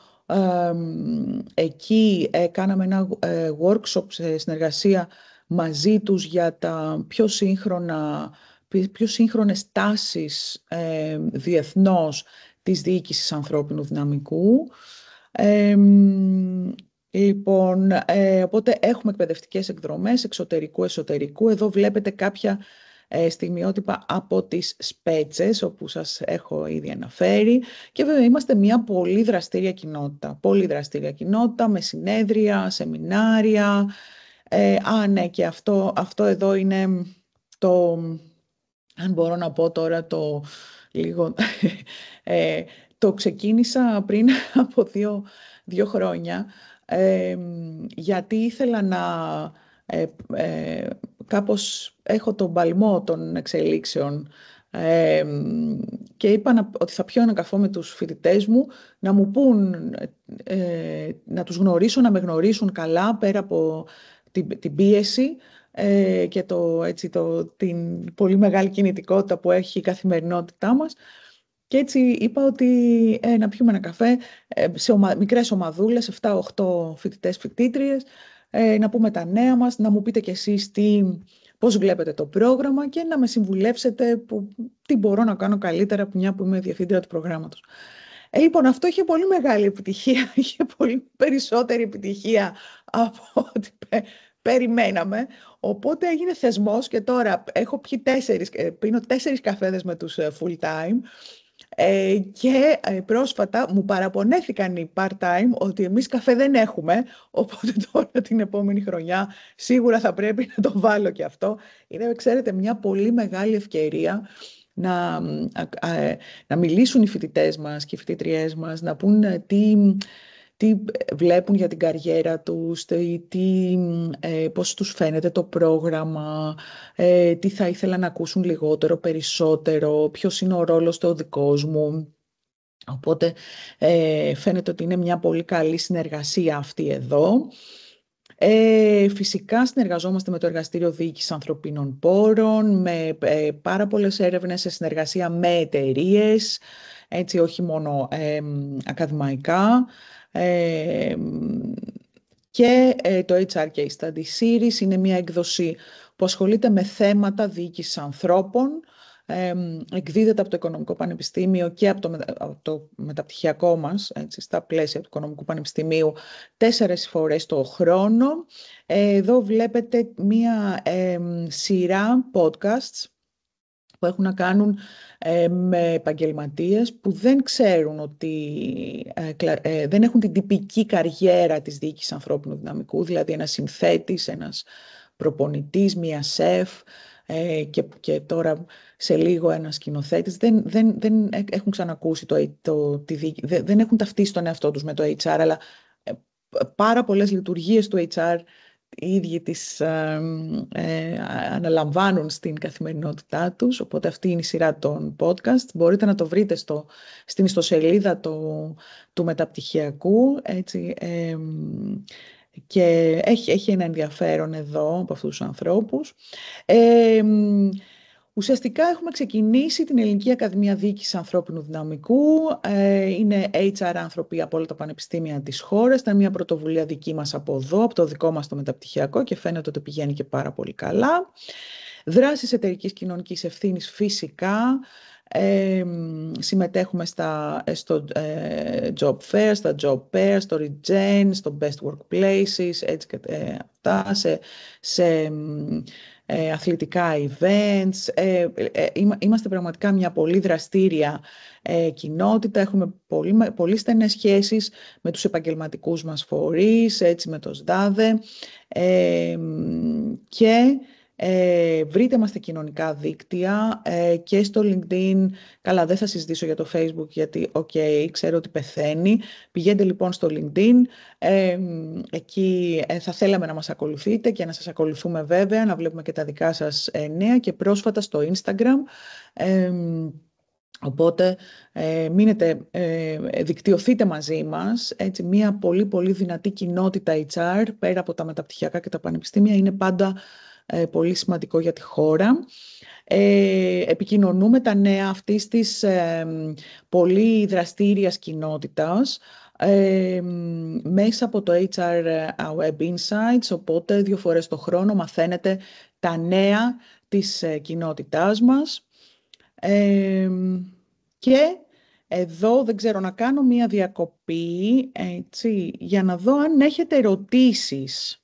εκεί κάναμε ένα workshop σε συνεργασία μαζί τους για τα πιο σύγχρονες τάσεις διεθνώς της διοίκησης ανθρώπινου δυναμικού. Λοιπόν, οπότε έχουμε εκπαιδευτικές εκδρομές εξωτερικού-εσωτερικού. Εδώ βλέπετε κάποια στιγμιότυπα από τις Σπέτσες, όπου σας έχω ήδη αναφέρει. Και βέβαια είμαστε μια πολύ δραστήρια κοινότητα, με συνέδρια, σεμινάρια. Ναι, και αυτό εδώ είναι το, αν μπορώ να πω τώρα το λίγο, το ξεκίνησα πριν από δύο χρόνια, γιατί ήθελα να κάπως έχω τον παλμό των εξελίξεων και είπα ότι θα πιω ένα καφέ με τους φοιτητές μου, να μου πούν, να τους γνωρίσω, να με γνωρίσουν καλά πέρα από την πίεση και την πολύ μεγάλη κινητικότητα που έχει η καθημερινότητά μας. Και έτσι είπα ότι να πιούμε ένα καφέ σε μικρές ομαδούλες, 7-8 φοιτητές, φοιτήτριες, να πούμε τα νέα μας, να μου πείτε κι εσείς πώς βλέπετε το πρόγραμμα και να με συμβουλεύσετε τι μπορώ να κάνω καλύτερα από μια που είμαι διευθύντρια του προγράμματος. Λοιπόν, αυτό είχε πολύ μεγάλη επιτυχία, είχε πολύ περισσότερη επιτυχία από ό,τι περιμέναμε, οπότε έγινε θεσμός και τώρα έχω πίνω 4 καφέδες με τους full time. Και πρόσφατα μου παραπονέθηκαν οι part-time ότι εμείς καφέ δεν έχουμε, οπότε τώρα την επόμενη χρονιά σίγουρα θα πρέπει να το βάλω και αυτό. Είναι, ξέρετε, μια πολύ μεγάλη ευκαιρία να μιλήσουν οι φοιτητές μας και οι φοιτήτριές μας, να πούν τι βλέπουν για την καριέρα τους, πώς τους φαίνεται το πρόγραμμα, τι θα ήθελα να ακούσουν λιγότερο, περισσότερο, ποιος είναι ο ρόλος του δικός μου. Οπότε φαίνεται ότι είναι μια πολύ καλή συνεργασία αυτή εδώ. Φυσικά συνεργαζόμαστε με το Εργαστήριο Διοίκησης Ανθρωπίνων Πόρων, με πάρα πολλές έρευνες σε συνεργασία με εταιρείες, έτσι όχι μόνο ακαδημαϊκά. Και το HR Case Study Series είναι μια έκδοση που ασχολείται με θέματα διοίκησης ανθρώπων, εκδίδεται από το Οικονομικό Πανεπιστήμιο και από το μεταπτυχιακό μας, έτσι, στα πλαίσια του Οικονομικού Πανεπιστημίου, 4 φορές το χρόνο. Εδώ βλέπετε μια σειρά podcasts που έχουν να κάνουν με επαγγελματίες που δεν ξέρουν δεν έχουν την τυπική καριέρα της διοίκησης ανθρώπινου δυναμικού, δηλαδή ένας συνθέτης, ένας προπονητής, μία σεφ και τώρα σε λίγο ένας σκηνοθέτης. Δεν έχουν ξανακούσει δεν έχουν ταυτίσει τον εαυτό τους με το HR, αλλά πάρα πολλές λειτουργίες του HR οι ίδιοι τις αναλαμβάνουν στην καθημερινότητά τους, οπότε αυτή είναι η σειρά των podcast. Μπορείτε να το βρείτε στην ιστοσελίδα του μεταπτυχιακού, έτσι, και έχει ένα ενδιαφέρον εδώ από αυτούς τους ανθρώπους. Ουσιαστικά έχουμε ξεκινήσει την Ελληνική Ακαδημία Διοίκησης Ανθρώπινου Δυναμικού. Είναι HR άνθρωποι από όλα τα πανεπιστήμια της χώρας. Ήταν μια πρωτοβουλία δική μας από εδώ, από το δικό μας το μεταπτυχιακό, και φαίνεται ότι πηγαίνει και πάρα πολύ καλά. Δράσεις εταιρικής κοινωνικής ευθύνης φυσικά. Συμμετέχουμε στο Job Fair, στα Job Pairs, στο Regen, στο Best Workplaces, έτσι και αυτά, σε αθλητικά events. Είμαστε πραγματικά μια πολύ δραστήρια κοινότητα. Έχουμε πολύ στενές σχέσεις με τους επαγγελματικούς μας φορείς, έτσι με το ΣΔΑΔΕ, και βρείτε μας στα κοινωνικά δίκτυα και στο LinkedIn. Καλά, δεν θα συζητήσω για το Facebook γιατί, ξέρω ότι πεθαίνει. Πηγαίνετε λοιπόν στο LinkedIn. Εκεί θα θέλαμε να μας ακολουθείτε και να σας ακολουθούμε βέβαια, να βλέπουμε και τα δικά σας νέα, και πρόσφατα στο Instagram. Οπότε δικτυωθείτε μαζί μας. Έτσι, μια πολύ πολύ δυνατή κοινότητα HR, πέρα από τα μεταπτυχιακά και τα πανεπιστήμια, είναι πάντα πολύ σημαντικό για τη χώρα. Επικοινωνούμε τα νέα αυτής της πολύ δραστήριας κοινότητας μέσα από το HR Web Insights, οπότε 2 φορές το χρόνο μαθαίνετε τα νέα της κοινότητάς μας. Και εδώ δεν ξέρω, να κάνω μία διακοπή, έτσι, για να δω αν έχετε ερωτήσεις.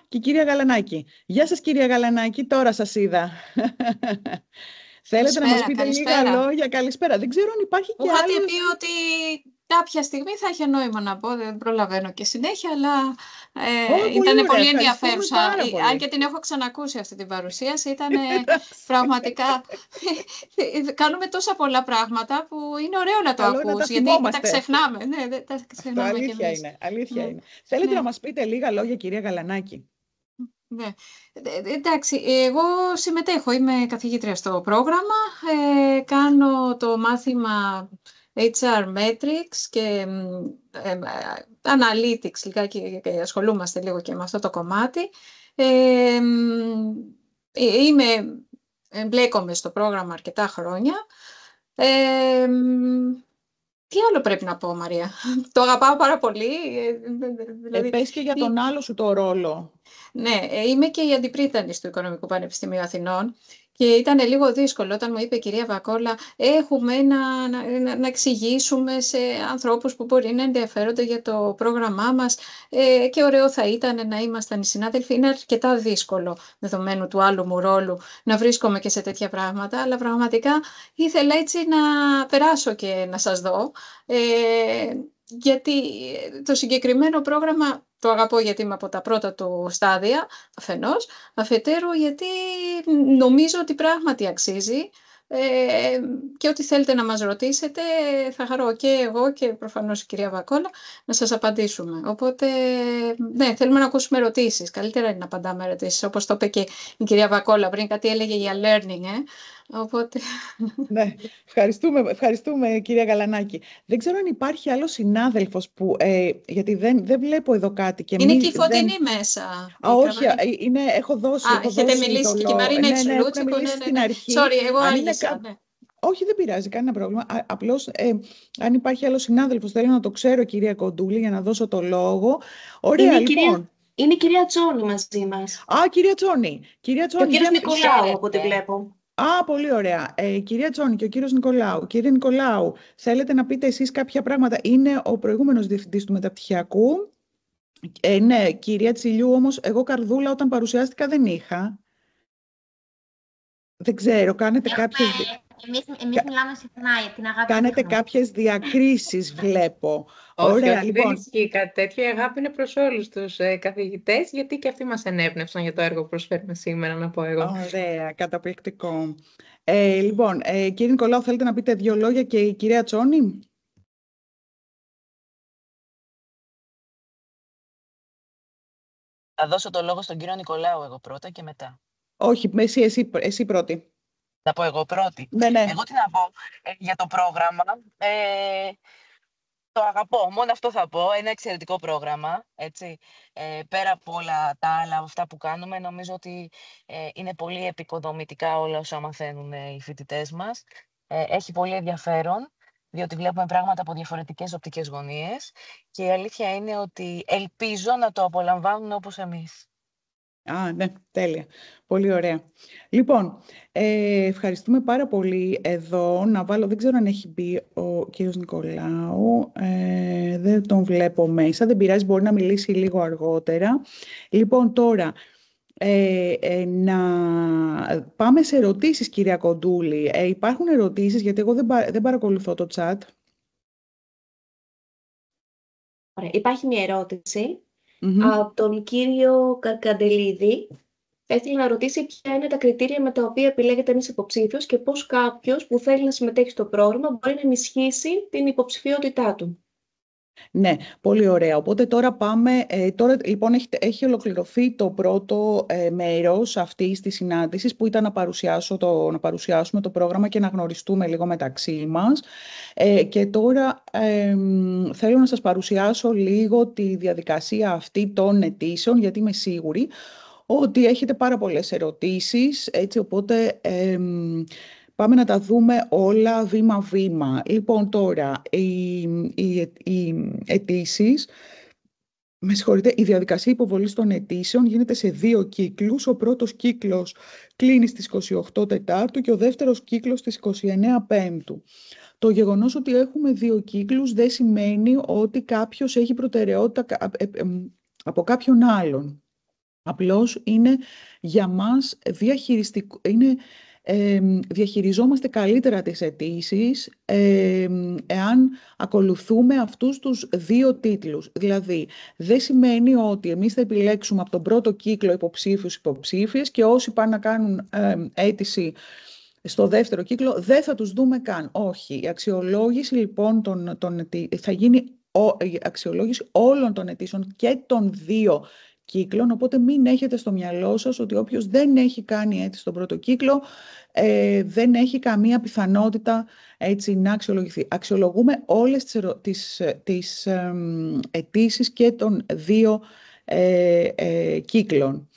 Και η κυρία Γαλανάκη. Γεια σας κυρία Γαλανάκη, τώρα σας είδα. Θέλετε να μας πείτε λίγα λόγια? Καλησπέρα. Δεν ξέρω αν υπάρχει και άλλο. Είχατε πει ότι κάποια στιγμή θα είχε νόημα να πω, δεν προλαβαίνω και συνέχεια, αλλά ήταν πολύ ενδιαφέρουσα. Αν και την έχω ξανακούσει αυτή την παρουσίαση, ήταν πραγματικά... Κάνουμε τόσα πολλά πράγματα που είναι ωραίο να το ακούς, γιατί τα ξεχνάμε. Ναι, τα ξεχνάμε. Αλήθεια είναι. Θέλετε να μας πείτε λίγα λόγια, κυρία Γαλανάκη? Ναι. Εντάξει, εγώ συμμετέχω, είμαι καθηγήτρια στο πρόγραμμα, κάνω το μάθημα HR Metrics και Analytics λιγάκι, και ασχολούμαστε λίγο και με αυτό το κομμάτι. Εμπλέκομαι στο πρόγραμμα αρκετά χρόνια. Τι άλλο πρέπει να πω, Μαρία? Το αγαπάω πάρα πολύ. Δηλαδή... πες και για τον άλλο σου το ρόλο. Ναι, είμαι και η αντιπρίτανης του Οικονομικού Πανεπιστημίου Αθηνών και ήταν λίγο δύσκολο όταν μου είπε η κυρία Βακόλα, έχουμε να εξηγήσουμε σε ανθρώπους που μπορεί να ενδιαφέρονται για το πρόγραμμά μας και ωραίο θα ήταν να ήμασταν οι συνάδελφοι. Είναι αρκετά δύσκολο, δεδομένου του άλλου μου ρόλου, να βρίσκομαι και σε τέτοια πράγματα, αλλά πραγματικά ήθελα έτσι να περάσω και να σας δω. Γιατί το συγκεκριμένο πρόγραμμα το αγαπώ, γιατί είμαι από τα πρώτα του στάδια, αφενός, αφετέρου γιατί νομίζω ότι πράγματι αξίζει και ό,τι θέλετε να μας ρωτήσετε θα χαρώ και εγώ και προφανώς η κυρία Βακόλα να σας απαντήσουμε. Οπότε, ναι, θέλουμε να ακούσουμε ερωτήσεις. Καλύτερα είναι να απαντάμε ερωτήσεις, όπως το είπε και η κυρία Βακόλα πριν, κάτι έλεγε για learning, Οπότε... Ναι, ευχαριστούμε κυρία Γαλανάκη. Δεν ξέρω αν υπάρχει άλλο συνάδελφος που, γιατί δεν βλέπω εδώ κάτι. Και είναι και η Φωτεινή μέσα. Όχι, έχω δώσει. Έχετε μιλήσει και η Μαρίνα Ιτσουλούτσι που είναι στην αρχή. Sorry, εγώ άργησα. Ναι. Όχι, δεν πειράζει, κανένα πρόβλημα. Απλώς, αν υπάρχει άλλο συνάδελφος, θέλω να το ξέρω, κυρία Κοντούλη, για να δώσω το λόγο. Ωραία, λοιπόν. Είναι η κυρία Τσόνη μαζί μας. Κυρία Τσόνη. Και ο κύριος Νικολάου, από ό,τι βλέπω. Πολύ ωραία. Κυρία Τσόνη και ο κύριος Νικολάου. Κύριε Νικολάου, θέλετε να πείτε εσείς κάποια πράγματα? Είναι ο προηγούμενος διευθυντής του μεταπτυχιακού. Ναι, κυρία Τσιλιού, όμως εγώ καρδούλα όταν παρουσιάστηκα δεν είχα. Δεν ξέρω, κάνετε κάποιες... Εμείς μιλάμε συχνά για την αγάπη. Κάνετε κάποιες διακρίσεις, βλέπω. Όχι, λοιπόν. Δεν ισχύει κάτι τέτοιο. Η αγάπη είναι προς όλους τους καθηγητές, γιατί και αυτοί μας ενέπνευσαν για το έργο που προσφέρουμε σήμερα, να πω εγώ. Ωραία, καταπληκτικό. Λοιπόν, κύριε Νικολάου, θέλετε να πείτε 2 λόγια, και η κυρία Τσόνη? Θα δώσω το λόγο στον κύριο Νικολάου εγώ πρώτα και μετά. Όχι, εσύ πρώτη. Να πω εγώ πρώτη. Ναι, ναι. Εγώ τι να πω για το πρόγραμμα. Το αγαπώ, μόνο αυτό θα πω. Ένα εξαιρετικό πρόγραμμα, έτσι. Πέρα από όλα τα άλλα αυτά που κάνουμε, νομίζω ότι είναι πολύ επικοδομητικά όλα όσα μαθαίνουν οι φοιτητές μας. Έχει πολύ ενδιαφέρον, διότι βλέπουμε πράγματα από διαφορετικές οπτικές γωνίες και η αλήθεια είναι ότι ελπίζω να το απολαμβάνουν όπως εμείς. Ναι, τέλεια. Πολύ ωραία. Λοιπόν, ευχαριστούμε πάρα πολύ εδώ. Να βάλω, δεν ξέρω αν έχει μπει ο κύριος Νικολάου. Δεν τον βλέπω μέσα. Δεν πειράζει, μπορεί να μιλήσει λίγο αργότερα. Λοιπόν, τώρα, να πάμε σε ερωτήσεις, κυρία Κοντούλη. Υπάρχουν ερωτήσεις, γιατί εγώ δεν παρακολουθώ το chat. Ωραία. Υπάρχει μια ερώτηση από τον κύριο Καρκαντελίδη. Έθελε να ρωτήσει ποια είναι τα κριτήρια με τα οποία επιλέγεται ένας υποψήφιος και πώς κάποιος που θέλει να συμμετέχει στο πρόγραμμα μπορεί να ενισχύσει την υποψηφιότητά του. Ναι, πολύ ωραία. Οπότε τώρα πάμε, τώρα λοιπόν έχει ολοκληρωθεί το πρώτο μέρος αυτής της συνάντησης που ήταν να παρουσιάσουμε το πρόγραμμα και να γνωριστούμε λίγο μεταξύ μας. Και τώρα θέλω να σας παρουσιάσω λίγο τη διαδικασία αυτή των αιτήσεων, γιατί είμαι σίγουρη ότι έχετε πάρα πολλές ερωτήσεις, έτσι, οπότε πάμε να τα δούμε όλα βήμα-βήμα. Λοιπόν, τώρα, οι αιτήσεις, η διαδικασία υποβολής των αιτήσεων γίνεται σε 2 κύκλους. Ο πρώτος κύκλος κλείνει στις 28 Τετάρτου και ο δεύτερος κύκλος στις 29 Πέμπτου. Το γεγονός ότι έχουμε 2 κύκλους δεν σημαίνει ότι κάποιος έχει προτεραιότητα από κάποιον άλλον. Απλώς είναι για μας διαχειριστικό, διαχειριζόμαστε καλύτερα τις αιτήσεις εάν ακολουθούμε αυτούς τους 2 τίτλους. Δηλαδή, δεν σημαίνει ότι εμείς θα επιλέξουμε από τον πρώτο κύκλο υποψήφιες και όσοι πάνε να κάνουν αίτηση στο δεύτερο κύκλο δεν θα τους δούμε καν. Όχι. Η αξιολόγηση λοιπόν θα γίνει η αξιολόγηση όλων των αιτήσεων και των 2 κύκλων, οπότε μην έχετε στο μυαλό σας ότι όποιος δεν έχει κάνει αίτηση στον πρώτο κύκλο δεν έχει καμία πιθανότητα έτσι να αξιολογηθεί. Αξιολογούμε όλες τις αιτήσεις και των 2 κύκλων.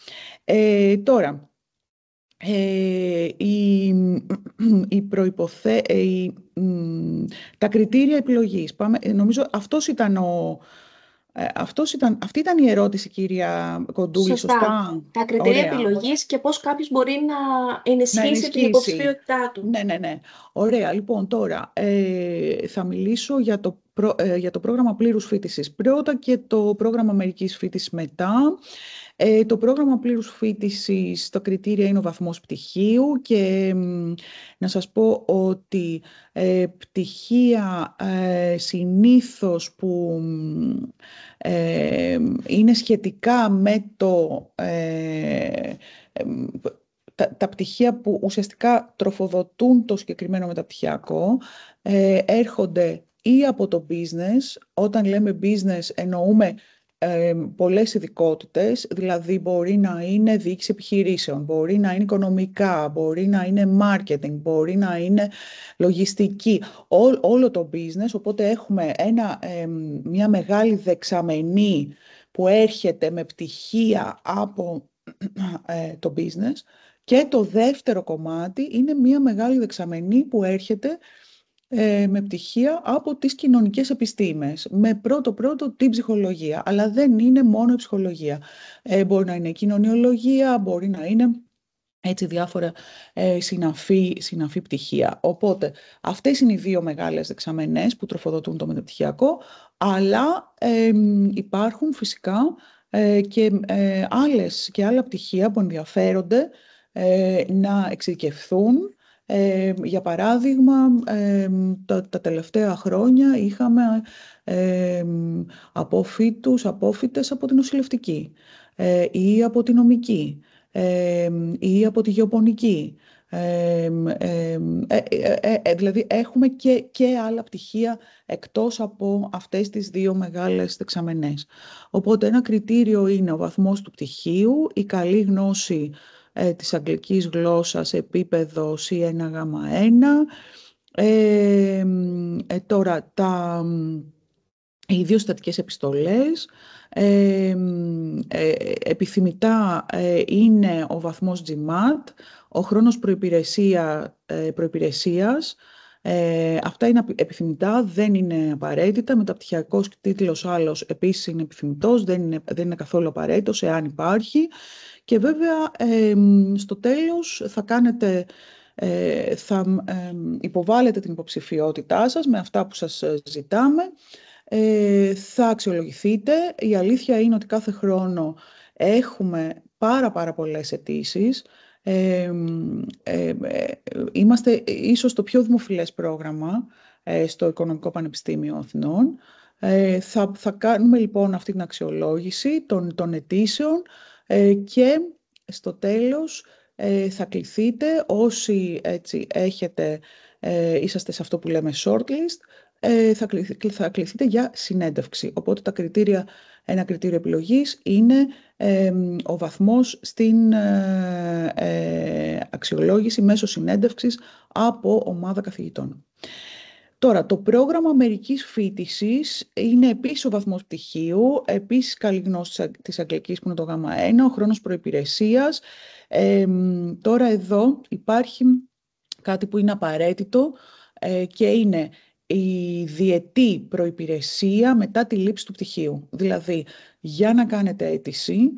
Τώρα, τα κριτήρια επιλογής. Νομίζω αυτή ήταν η ερώτηση, κυρία Κοντούλη, σωστά. Τα κριτήρια επιλογής και πώς κάποιος μπορεί να ενισχύσει την υποψηφιότητά του. Ναι. Ωραία. Λοιπόν, τώρα θα μιλήσω για το πρόγραμμα πλήρους φοίτησης πρώτα και το πρόγραμμα μερικής φοίτησης μετά. Το πρόγραμμα πλήρους φοίτησης, τα κριτήρια είναι ο βαθμός πτυχίου και να σας πω ότι πτυχία συνήθως που είναι σχετικά με τα πτυχία που ουσιαστικά τροφοδοτούν το συγκεκριμένο μεταπτυχιακό έρχονται ή από το business. Όταν λέμε business εννοούμε πολλές ειδικότητες, δηλαδή μπορεί να είναι διοίκηση επιχειρήσεων, μπορεί να είναι οικονομικά, μπορεί να είναι marketing, μπορεί να είναι λογιστική, όλο το business. Οπότε έχουμε μια μεγάλη δεξαμενή που έρχεται με πτυχία από το business και το δεύτερο κομμάτι είναι μια μεγάλη δεξαμενή που έρχεται με πτυχία από τις κοινωνικές επιστήμες, με πρώτο την ψυχολογία, αλλά δεν είναι μόνο η ψυχολογία. Μπορεί να είναι η κοινωνιολογία, μπορεί να είναι έτσι διάφορα συναφή πτυχία. Οπότε αυτές είναι οι 2 μεγάλες δεξαμενές που τροφοδοτούν το μεταπτυχιακό, αλλά υπάρχουν φυσικά και άλλα πτυχία που ενδιαφέρονται να εξειδικευθούν. Για παράδειγμα, τα τελευταία χρόνια είχαμε απόφοιτες από την νοσηλευτική ή από τη νομική ή από τη γεωπονική. Δηλαδή έχουμε και άλλα πτυχία εκτός από αυτές τις 2 μεγάλες δεξαμενές. Οπότε ένα κριτήριο είναι ο βαθμός του πτυχίου, η καλή γνώση της αγγλικής γλώσσας επίπεδο C1-Γ1. Τώρα, οι 2 στατικές επιστολές. Επιθυμητά είναι ο βαθμός GMAT, ο χρόνος προϋπηρεσίας. Αυτά είναι επιθυμητά, δεν είναι απαραίτητα. Μεταπτυχιακός τίτλος άλλος επίσης είναι επιθυμητός, δεν είναι καθόλου απαραίτητος εάν υπάρχει. Και βέβαια στο τέλος θα υποβάλλετε την υποψηφιότητά σας με αυτά που σας ζητάμε. Θα αξιολογηθείτε. Η αλήθεια είναι ότι κάθε χρόνο έχουμε πάρα πολλές αιτήσεις. Είμαστε ίσως το πιο δημοφιλές πρόγραμμα στο Οικονομικό Πανεπιστήμιο Αθηνών. Θα κάνουμε λοιπόν αυτή την αξιολόγηση των αιτήσεων και στο τέλος θα κληθείτε, όσοι έτσι είσαστε σε αυτό που λέμε shortlist, θα κληθείτε για συνέντευξη. Οπότε ένα κριτήριο επιλογής είναι ο βαθμός στην αξιολόγηση μέσω συνέντευξης από ομάδα καθηγητών. Τώρα, το πρόγραμμα μερικής φοιτησης είναι επίσης ο βαθμός πτυχίου, επίσης καλή γνώση της αγγλικής που είναι το Γ1, ο χρόνος προϋπηρεσίας. Τώρα εδώ υπάρχει κάτι που είναι απαραίτητο και είναι η διετή προϋπηρεσία μετά τη λήψη του πτυχίου. Δηλαδή, για να κάνετε αίτηση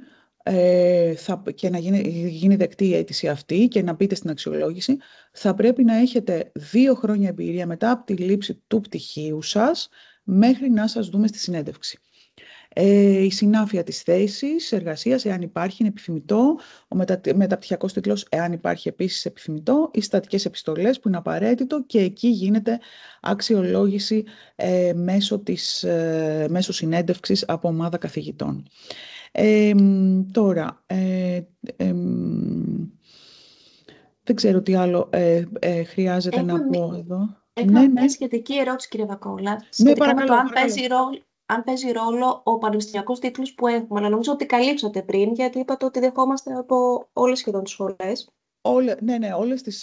και να γίνει δεκτή η αίτηση αυτή και να μπείτε στην αξιολόγηση, θα πρέπει να έχετε 2 χρόνια εμπειρία μετά από τη λήψη του πτυχίου σας μέχρι να σας δούμε στη συνέντευξη. Η συνάφεια της θέσης εργασίας, εάν υπάρχει, είναι επιθυμητό. Ο μεταπτυχιακός τίτλος, εάν υπάρχει, επίσης επιθυμητό. Οι στατικές επιστολές, που είναι απαραίτητο, και εκεί γίνεται αξιολόγηση μέσω συνέντευξης από ομάδα καθηγητών. Τώρα, δεν ξέρω τι άλλο χρειάζεται να πω εδώ. Έχω μια σχετική ερώτηση, κύριε Βακόλα, σχετικά με το αν παίζει ρόλο ο πανεπιστημιακός τίτλος που έχουμε. Αλλά νομίζω ότι καλύψατε πριν, γιατί είπατε ότι δεχόμαστε από όλες σχεδόν τις σχολές. Ναι,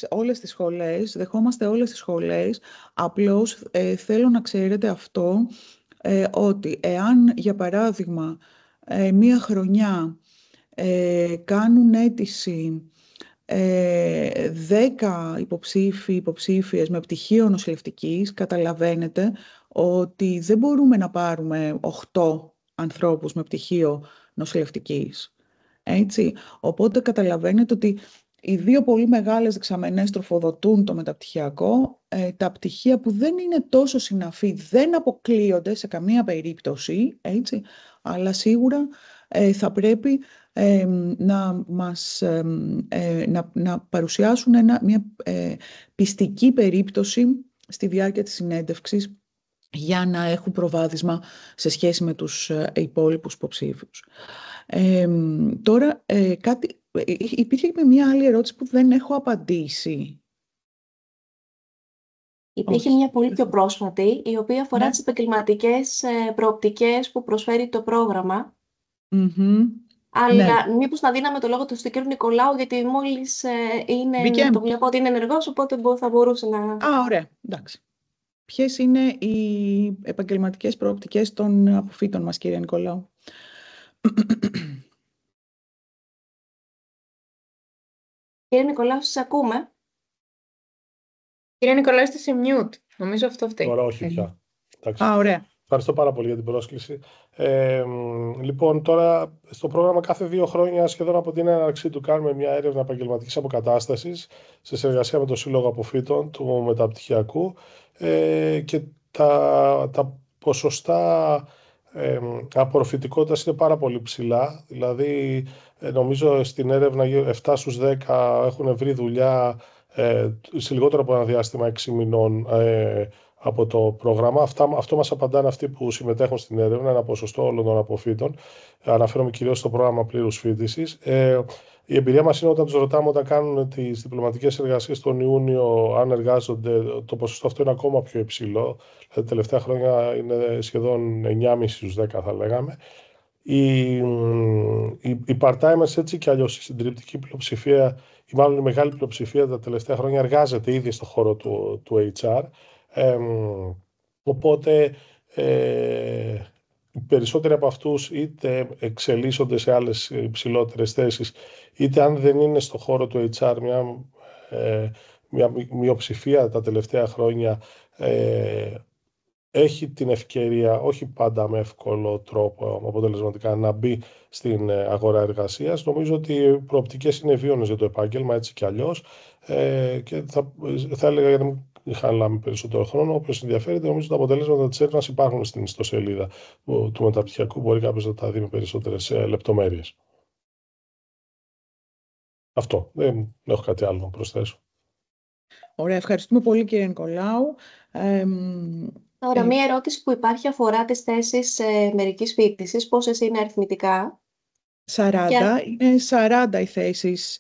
όλες τις σχολές, δεχόμαστε όλες τις σχολές. Απλώς θέλω να ξέρετε αυτό, ότι εάν, για παράδειγμα, μία χρονιά κάνουν αίτηση 10 υποψήφιες με πτυχίο νοσηλευτικής, καταλαβαίνετε ότι δεν μπορούμε να πάρουμε 8 ανθρώπους με πτυχίο νοσηλευτικής. Έτσι. Οπότε καταλαβαίνετε ότι οι 2 πολύ μεγάλες δεξαμενές τροφοδοτούν το μεταπτυχιακό. Τα πτυχία που δεν είναι τόσο συναφή δεν αποκλείονται σε καμία περίπτωση, έτσι, αλλά σίγουρα θα πρέπει να παρουσιάσουν μια πιστική περίπτωση στη διάρκεια της συνέντευξης για να έχουν προβάδισμα σε σχέση με τους υπόλοιπους υποψήφιους. Τώρα, υπήρχε και μια άλλη ερώτηση που δεν έχω απαντήσει. Υπήρχε μια πολύ πιο πρόσφατη, η οποία αφορά τις επαγγελματικές προοπτικές που προσφέρει το πρόγραμμα. Αλλά μήπως να δίναμε το λόγο του στον κύριο Νικολάου, γιατί μόλις το βλέπω ότι είναι ενεργός, οπότε θα μπορούσε να... Ωραία, εντάξει. Ποιες είναι οι επαγγελματικές προοπτικές των αποφύτων μας, κύριε Νικολάου? Κύριε Νικολάου, σας ακούμε. Κύριε Νικολάου, είστε σε mute. Νομίζω αυτό φταίει. Τώρα όχι πια. Ωραία. Ευχαριστώ πάρα πολύ για την πρόσκληση. Λοιπόν, τώρα στο πρόγραμμα κάθε 2 χρόνια, σχεδόν από την έναρξή του, κάνουμε μια έρευνα επαγγελματικής αποκατάστασης σε συνεργασία με το Σύλλογο Αποφύτων του Μεταπτυχιακού και τα ποσοστά απορροφητικότητας είναι πάρα πολύ ψηλά. Δηλαδή, νομίζω στην έρευνα 7 στους 10 έχουν βρει δουλειά σε λιγότερο από ένα διάστημα 6 μηνών από το πρόγραμμα. Αυτό μας απαντάνε αυτοί που συμμετέχουν στην έρευνα, ένα ποσοστό όλων των αποφύτων. Αναφέρομαι κυρίως στο πρόγραμμα πλήρους φοιτησης. Η εμπειρία μας είναι όταν τους ρωτάμε, όταν κάνουν τις διπλωματικές εργασίες τον Ιούνιο, αν εργάζονται, το ποσοστό αυτό είναι ακόμα πιο υψηλό. Δηλαδή, τα τελευταία χρόνια είναι σχεδόν 9,5 στους 10, θα λέγαμε. Οι part-timers έτσι κι αλλιώς η συντριπτική πλειοψηφία, ή μάλλον η μεγάλη πλειοψηφία τα τελευταία χρόνια εργάζεται ήδη στον χώρο του HR. Οπότε οι περισσότεροι από αυτούς είτε εξελίσσονται σε άλλες υψηλότερες θέσεις, είτε αν δεν είναι στον χώρο του HR, μια μειοψηφία τα τελευταία χρόνια έχει την ευκαιρία, όχι πάντα με εύκολο τρόπο αποτελεσματικά, να μπει στην αγορά εργασίας. Νομίζω ότι οι προοπτικές είναι βίωνες για το επάγγελμα, έτσι κι αλλιώς. Και θα έλεγα, για να μην χαλάμε περισσότερο χρόνο, όποιος ενδιαφέρεται, νομίζω τα αποτελέσματα της έρευνας υπάρχουν στην ιστοσελίδα του μεταπτυχιακού. Μπορεί κάποιος να τα δει με περισσότερες λεπτομέρειες. Αυτό. Δεν έχω κάτι άλλο να προσθέσω. Ωραία, ευχαριστούμε πολύ κύριε Νικολάου. Τώρα, μία ερώτηση που υπάρχει αφορά τις θέσεις μερικής φοιτησης. Πόσες είναι αριθμητικά? 40. Είναι 40 οι θέσεις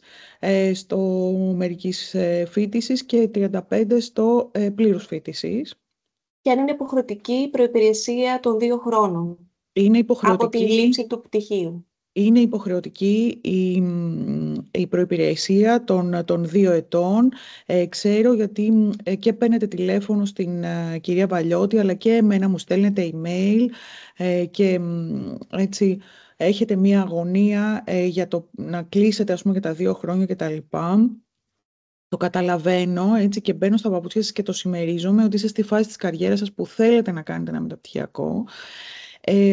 στο μερικής φοιτησης και 35 στο πλήρους φοιτησης. Και αν είναι υποχρεωτική η προϋπηρεσία των 2 χρόνων. Είναι υποχρεωτική. Από τη λήψη του πτυχίου. Είναι υποχρεωτική η προϋπηρεσία των 2 ετών. Ξέρω γιατί και παίρνετε τηλέφωνο στην κυρία Βαλιώτη, αλλά και εμένα μου στέλνετε email και έτσι έχετε μία αγωνία για το να κλείσετε, ας πούμε, για τα 2 χρόνια κτλ. Το καταλαβαίνω, έτσι, και μπαίνω στα παπούτσια σας και το συμμερίζομαι ότι είστε στη φάση της καριέρας σας που θέλετε να κάνετε ένα μεταπτυχιακό.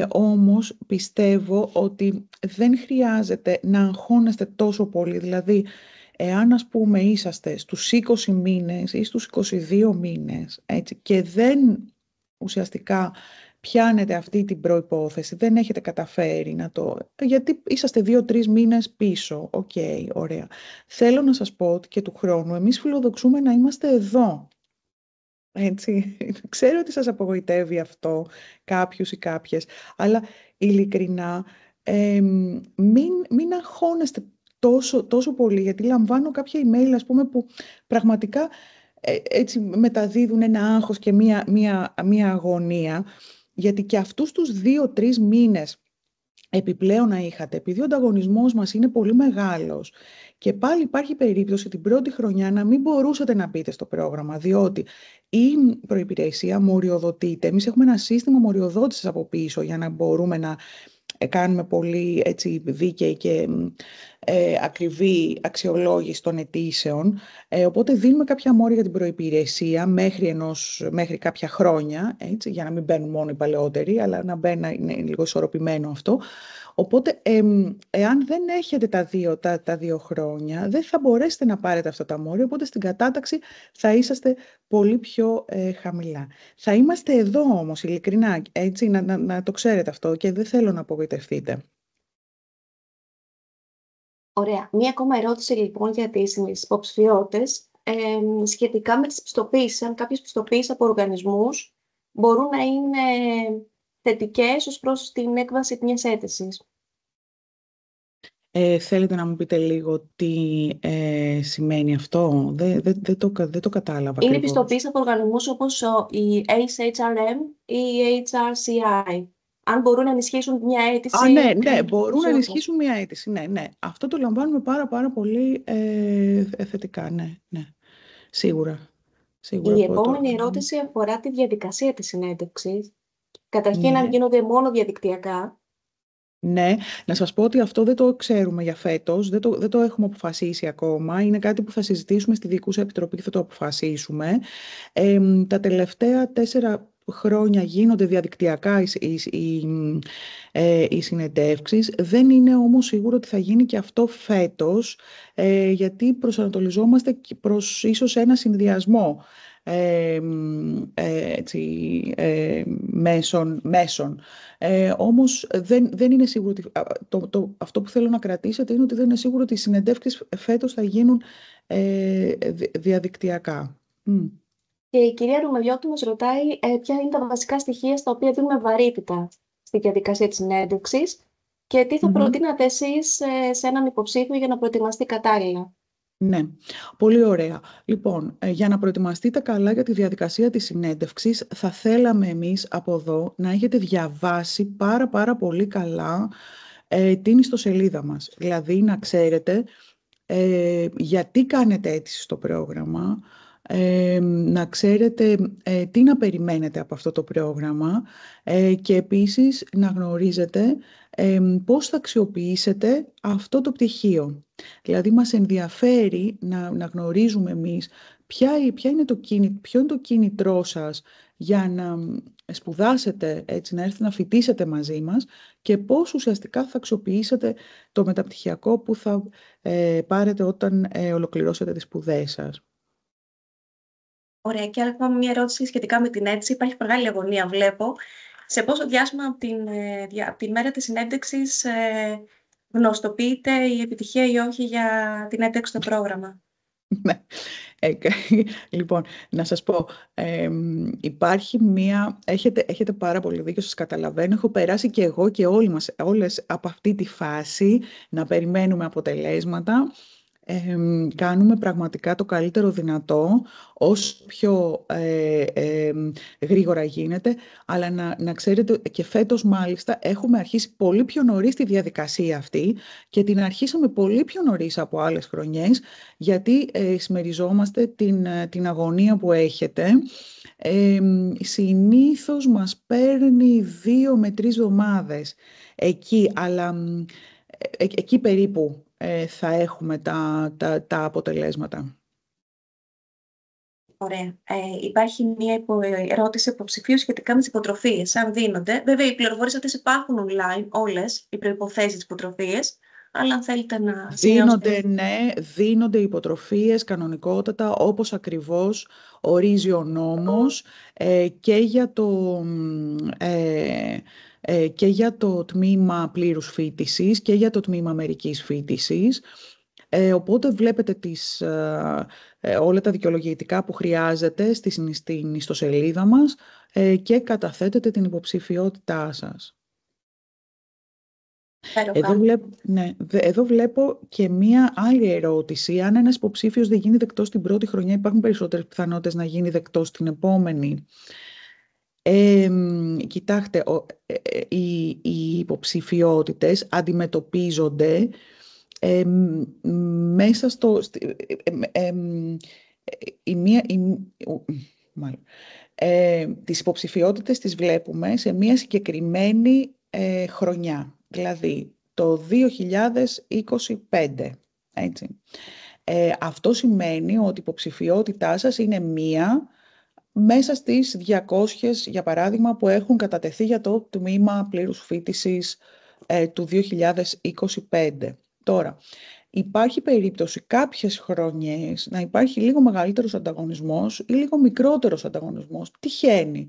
Όμως πιστεύω ότι δεν χρειάζεται να αγχώνεστε τόσο πολύ. Δηλαδή, εάν ας πούμε είσαστε στους 20 μήνες ή στους 22 μήνες, έτσι, και δεν ουσιαστικά πιάνετε αυτή την προϋπόθεση, δεν έχετε καταφέρει να το... γιατί είσαστε 2-3 μήνες πίσω. Οκ, ωραία. Θέλω να σας πω ότι και του χρόνου εμείς φιλοδοξούμε να είμαστε εδώ. Έτσι, ξέρω ότι σας απογοητεύει αυτό κάποιους ή κάποιες, αλλά ειλικρινά μην αγχώνεστε τόσο πολύ, γιατί λαμβάνω κάποια email, ας πούμε, που πραγματικά έτσι μεταδίδουν ένα άγχος και μία αγωνία, γιατί και αυτούς τους 2-3 μήνες επιπλέον να είχατε, επειδή ο ανταγωνισμός μας είναι πολύ μεγάλος και πάλι υπάρχει περίπτωση την πρώτη χρονιά να μην μπορούσατε να μπείτε στο πρόγραμμα, διότι η προϋπηρεσία μοριοδοτείται. Εμείς έχουμε ένα σύστημα μοριοδότησης από πίσω για να μπορούμε να κάνουμε πολύ έτσι δίκαιη και ακριβή αξιολόγηση των αιτήσεων. Οπότε δίνουμε κάποια μόρια για την προϋπηρεσία μέχρι κάποια χρόνια, έτσι, για να μην μπαίνουν μόνο οι παλαιότεροι, αλλά να είναι λίγο ισορροπημένο αυτό. Οπότε, εάν δεν έχετε τα 2 χρόνια, δεν θα μπορέσετε να πάρετε αυτά τα μόρια, οπότε στην κατάταξη θα είσαστε πολύ πιο χαμηλά. Θα είμαστε εδώ όμως, ειλικρινά, έτσι, να το ξέρετε αυτό και δεν θέλω να απογοητευτείτε. Ωραία. Μία ακόμα ερώτηση λοιπόν για τις υποψηφιότητες σχετικά με τις πιστοποίησεις. Αν κάποιες πιστοποίησεις από οργανισμούς μπορούν να είναι θετικές ως προς την έκβαση μιας αίτησης. Θέλετε να μου πείτε λίγο τι σημαίνει αυτό? Δεν το κατάλαβα. Είναι πιστοποίηση από οργανισμούς όπως η ACHRM ή η HRCI. Αν μπορούν να ενισχύσουν μια αίτηση. Ναι, μπορούν να ενισχύσουν μια αίτηση. Ναι. Αυτό το λαμβάνουμε πάρα πολύ θετικά. Ναι. Σίγουρα. Η επόμενη ερώτηση αφορά τη διαδικασία της συνέντευξης. Καταρχήν, αν γίνονται μόνο διαδικτυακά. Ναι, να σας πω ότι αυτό δεν το ξέρουμε για φέτος, δεν το έχουμε αποφασίσει ακόμα. Είναι κάτι που θα συζητήσουμε στη Διοικούσα Επιτροπή και θα το αποφασίσουμε. Τα τελευταία 4 χρόνια γίνονται διαδικτυακά οι συνεντεύξεις. Δεν είναι όμως σίγουρο ότι θα γίνει και αυτό φέτος, γιατί προσανατολιζόμαστε προς ίσως ένα συνδυασμό μέσων. Όμως δεν είναι σίγουρο ότι αυτό που θέλω να κρατήσετε είναι ότι δεν είναι σίγουρο ότι οι συνεντεύξεις φέτος θα γίνουν διαδικτυακά. Και η κυρία Ρουμελιώτου μας ρωτάει ποια είναι τα βασικά στοιχεία στα οποία δίνουμε βαρύτητα στη διαδικασία της συνέντευξης και τι θα προτείνατε εσείς σε έναν υποψήφιο για να προετοιμαστεί κατάλληλα. Ναι, πολύ ωραία. Λοιπόν, για να προετοιμαστείτε καλά για τη διαδικασία της συνέντευξης, θα θέλαμε εμείς από εδώ να έχετε διαβάσει πάρα πολύ καλά την ιστοσελίδα μας. Δηλαδή να ξέρετε γιατί κάνετε αίτηση στο πρόγραμμα, να ξέρετε τι να περιμένετε από αυτό το πρόγραμμα και επίσης να γνωρίζετε πώς θα αξιοποιήσετε αυτό το πτυχίο. Δηλαδή μας ενδιαφέρει να γνωρίζουμε εμείς ποιο είναι το κίνητρό σας για να σπουδάσετε, έτσι, να έρθετε να φοιτήσετε μαζί μας και πώς ουσιαστικά θα αξιοποιήσετε το μεταπτυχιακό που θα πάρετε όταν ολοκληρώσετε τις σπουδές σας. Ωραία. Και ακόμα μια ερώτηση σχετικά με την αίτηση. Υπάρχει μεγάλη αγωνία, βλέπω. Σε πόσο διάστημα από τη μέρα της συνέντευξης γνωστοποιείται η επιτυχία ή όχι για την ένταξη στο πρόγραμμα? Ναι. Λοιπόν, να σας πω, υπάρχει έχετε πάρα πολύ δίκιο, σας καταλαβαίνω. Έχω περάσει και εγώ και όλες από αυτή τη φάση να περιμένουμε αποτελέσματα. Κάνουμε πραγματικά το καλύτερο δυνατό, όσο πιο γρήγορα γίνεται, αλλά να ξέρετε και φέτος μάλιστα έχουμε αρχίσει πολύ πιο νωρίς τη διαδικασία αυτή και την αρχίσαμε πολύ πιο νωρίς από άλλες χρονιές, γιατί συμμεριζόμαστε την αγωνία που έχετε. Συνήθως μας παίρνει 2 με 3 εβδομάδες εκεί, αλλά εκεί περίπου θα έχουμε τα αποτελέσματα. Ωραία. Υπάρχει μια ερώτηση υποψηφίου σχετικά με τις υποτροφίες, αν δίνονται. Βέβαια, οι πληροφορίες αυτές υπάρχουν online, όλες οι προϋποθέσεις της υποτροφίες, αλλά αν θέλετε να δίνονται, ναι, δίνονται υποτροφίες κανονικότατα, όπως ακριβώς ορίζει ο νόμος και για το τμήμα πλήρους φοιτησης και για το τμήμα μερικής φοιτησης. Οπότε βλέπετε όλα τα δικαιολογητικά που χρειάζεται στην ιστοσελίδα μας και καταθέτετε την υποψηφιότητά σας. Εδώ βλέπω και μία άλλη ερώτηση. Αν ένας υποψήφιος δεν γίνει δεκτός την πρώτη χρονιά, υπάρχουν περισσότερες πιθανότητες να γίνει δεκτός την επόμενη? Κοιτάξτε, οι υποψηφιότητες αντιμετωπίζονται μέσα τις υποψηφιότητες τις βλέπουμε σε μία συγκεκριμένη χρονιά, δηλαδή το 2025. Έτσι. Αυτό σημαίνει ότι η υποψηφιότητά σας είναι μία μέσα στις 200, για παράδειγμα, που έχουν κατατεθεί για το τμήμα πλήρους φοιτησης του 2025. Τώρα, υπάρχει περίπτωση κάποιες χρονιές να υπάρχει λίγο μεγαλύτερος ανταγωνισμός ή λίγο μικρότερος ανταγωνισμός. Τυχαίνει.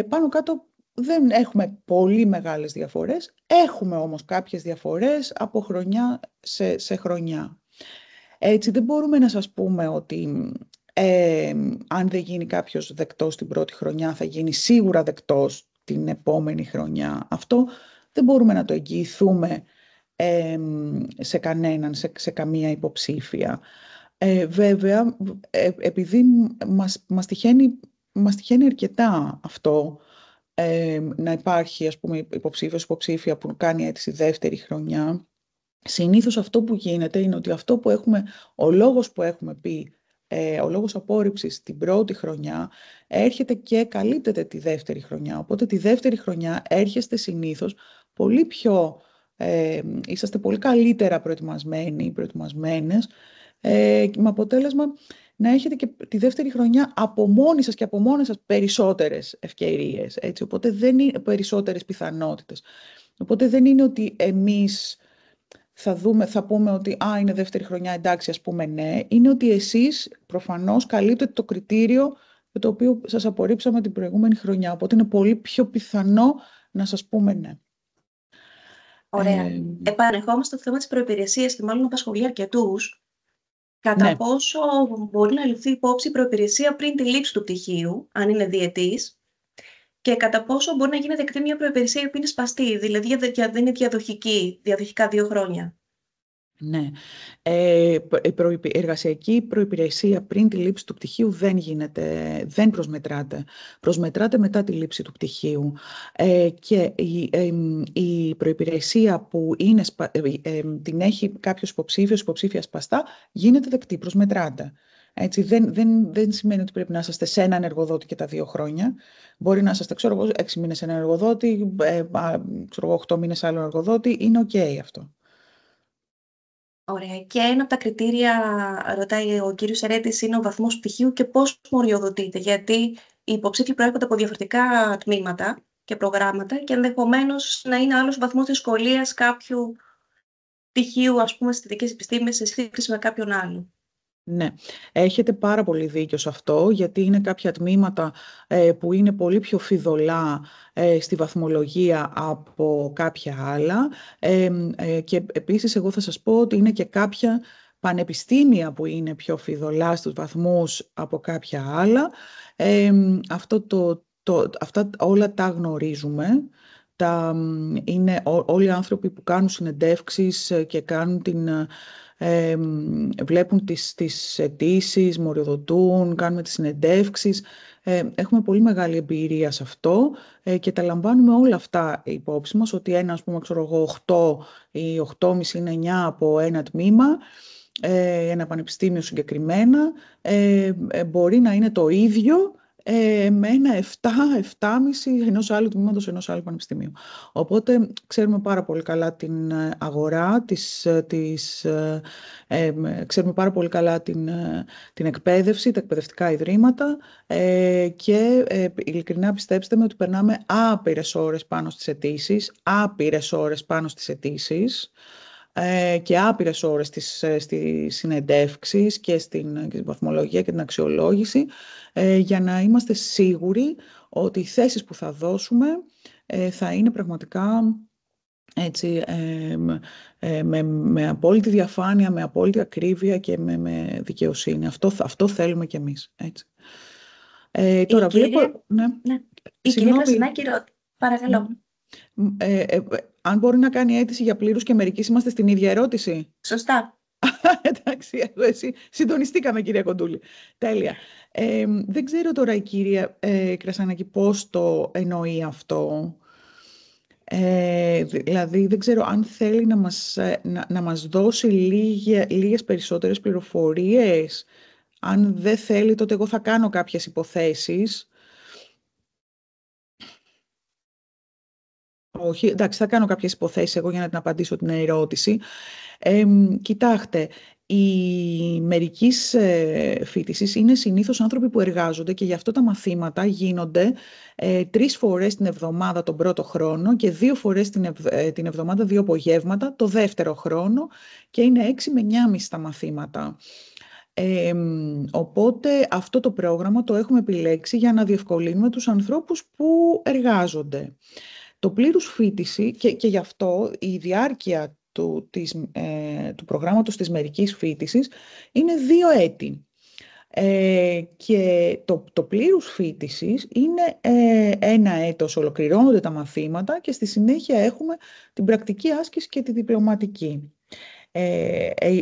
Πάνω κάτω δεν έχουμε πολύ μεγάλες διαφορές. Έχουμε όμως κάποιες διαφορές από χρονιά σε χρονιά. Έτσι, δεν μπορούμε να σας πούμε ότι αν δεν γίνει κάποιος δεκτός την πρώτη χρονιά, θα γίνει σίγουρα δεκτός την επόμενη χρονιά. Αυτό δεν μπορούμε να το εγγυηθούμε σε κανέναν, σε καμία υποψήφια. Βέβαια, επειδή μας τυχαίνει αρκετά αυτό, να υπάρχει, ας πούμε, υποψήφια που κάνει αίτηση δεύτερη χρονιά, συνήθως αυτό που γίνεται είναι ότι ο λόγος που έχουμε πει, ο λόγος απόρριψης την πρώτη χρονιά έρχεται και καλύπτεται τη δεύτερη χρονιά. Οπότε τη δεύτερη χρονιά έρχεστε συνήθως πολύ πιο, είσαστε πολύ καλύτερα προετοιμασμένες, με αποτέλεσμα να έχετε και τη δεύτερη χρονιά από μόνοι σας και από μόνες σας περισσότερες ευκαιρίες, έτσι, οπότε δεν είναι περισσότερες πιθανότητες. Οπότε δεν είναι ότι εμείς θα πούμε ότι είναι δεύτερη χρονιά, εντάξει, ας πούμε ναι. Είναι ότι εσείς προφανώς καλύπτετε το κριτήριο για το οποίο σας απορρίψαμε την προηγούμενη χρονιά. Οπότε είναι πολύ πιο πιθανό να σας πούμε ναι. Ωραία. Επανερχόμαστε στο θέμα της προϋπηρεσίας και μάλλον απασχολεί αρκετούς. Κατά πόσο μπορεί να ληφθεί υπόψη η προϋπηρεσία πριν τη λήξη του πτυχίου, αν είναι διετής, και κατά πόσο μπορεί να γίνει δεκτή μια προϋπηρεσία που είναι σπαστή, δηλαδή δεν είναι διαδοχικά 2 χρόνια. Ναι. Η εργασιακή προϋπηρεσία πριν τη λήψη του πτυχίου δεν προσμετράται. Προσμετράται μετά τη λήψη του πτυχίου. Και η προϋπηρεσία που την έχει κάποιος υποψήφια σπαστά γίνεται δεκτή, προσμετράται. Έτσι, δεν σημαίνει ότι πρέπει να είσαστε σε έναν εργοδότη και τα 2 χρόνια. Μπορεί να είσαστε, 6 μήνες σε έναν εργοδότη, 8 μήνες σε άλλο εργοδότη. Είναι ok αυτό. Ωραία. Και ένα από τα κριτήρια, ρωτάει ο κύριος Ερέτης, είναι ο βαθμός πτυχίου και πώς μοριοδοτείται. Γιατί οι υποψήφοι προέρχονται από διαφορετικά τμήματα και προγράμματα και ενδεχομένως να είναι άλλος ο βαθμός δυσκολίας κάποιου πτυχίου, ας πούμε, στις θετικές επιστήμες, σε σύγκριση με κάποιον άλλο. Ναι, έχετε πάρα πολύ δίκιο σε αυτό, γιατί είναι κάποια τμήματα που είναι πολύ πιο φιδωλά στη βαθμολογία από κάποια άλλα και επίσης εγώ θα σας πω ότι είναι και κάποια πανεπιστήμια που είναι πιο φιδωλά στους βαθμούς από κάποια άλλα. Αυτά όλα τα γνωρίζουμε. Είναι όλοι οι άνθρωποι που κάνουν συνεντεύξεις και κάνουν βλέπουν τις αιτήσεις, μοριοδοτούν, κάνουμε τις συνεντεύξεις. Έχουμε πολύ μεγάλη εμπειρία σε αυτό και τα λαμβάνουμε όλα αυτά υπόψη μας, ότι ένα, ας πούμε, 8 ή 8,5 είναι 9 από ένα τμήμα, ένα πανεπιστήμιο συγκεκριμένα, μπορεί να είναι το ίδιο με ένα 7,5 ενός άλλου τμήματος, ενός άλλου πανεπιστημίου. Οπότε ξέρουμε πάρα πολύ καλά την αγορά, ξέρουμε πάρα πολύ καλά την εκπαίδευση, τα εκπαιδευτικά ιδρύματα και ειλικρινά πιστέψτε με ότι περνάμε άπειρες ώρες πάνω στις αιτήσεις, και άπειρες ώρες στις συνεντεύξεις και στην βαθμολογία και την αξιολόγηση για να είμαστε σίγουροι ότι οι θέσεις που θα δώσουμε θα είναι πραγματικά έτσι, με απόλυτη διαφάνεια, με απόλυτη ακρίβεια και με δικαιοσύνη. Αυτό θέλουμε κι εμείς. Έτσι. Τώρα βλέπω... Ναι. Η κυρία Κρασινάκη, παρακαλώ. Αν μπορεί να κάνει αίτηση για πλήρους και μερικής, είμαστε στην ίδια ερώτηση. Σωστά. Εντάξει, εσύ συντονιστήκαμε, κυρία Κοντούλη. Τέλεια. Δεν ξέρω τώρα η κυρία Κρασανάκη πώς το εννοεί αυτό. Δηλαδή δεν ξέρω αν θέλει να μας δώσει λίγες περισσότερες πληροφορίες. Αν δεν θέλει, τότε εγώ θα κάνω κάποιες υποθέσεις. Όχι, εντάξει, θα κάνω κάποιες υποθέσεις εγώ για να την απαντήσω την ερώτηση. Κοιτάξτε, οι μερικής φοιτησής είναι συνήθως άνθρωποι που εργάζονται και γι' αυτό τα μαθήματα γίνονται 3 φορές την εβδομάδα τον πρώτο χρόνο και 2 φορές την εβδομάδα, 2 απογεύματα το δεύτερο χρόνο και είναι 6 με 9,5 τα μαθήματα. Οπότε αυτό το πρόγραμμα το έχουμε επιλέξει για να διευκολύνουμε τους ανθρώπους που εργάζονται. Το πλήρους φοιτηση και γι' αυτό η διάρκεια του προγράμματος της μερικής φοιτησης είναι 2 έτη. Και το πλήρους φοιτησης είναι 1 έτος, ολοκληρώνονται τα μαθήματα και στη συνέχεια έχουμε την πρακτική άσκηση και τη διπλωματική.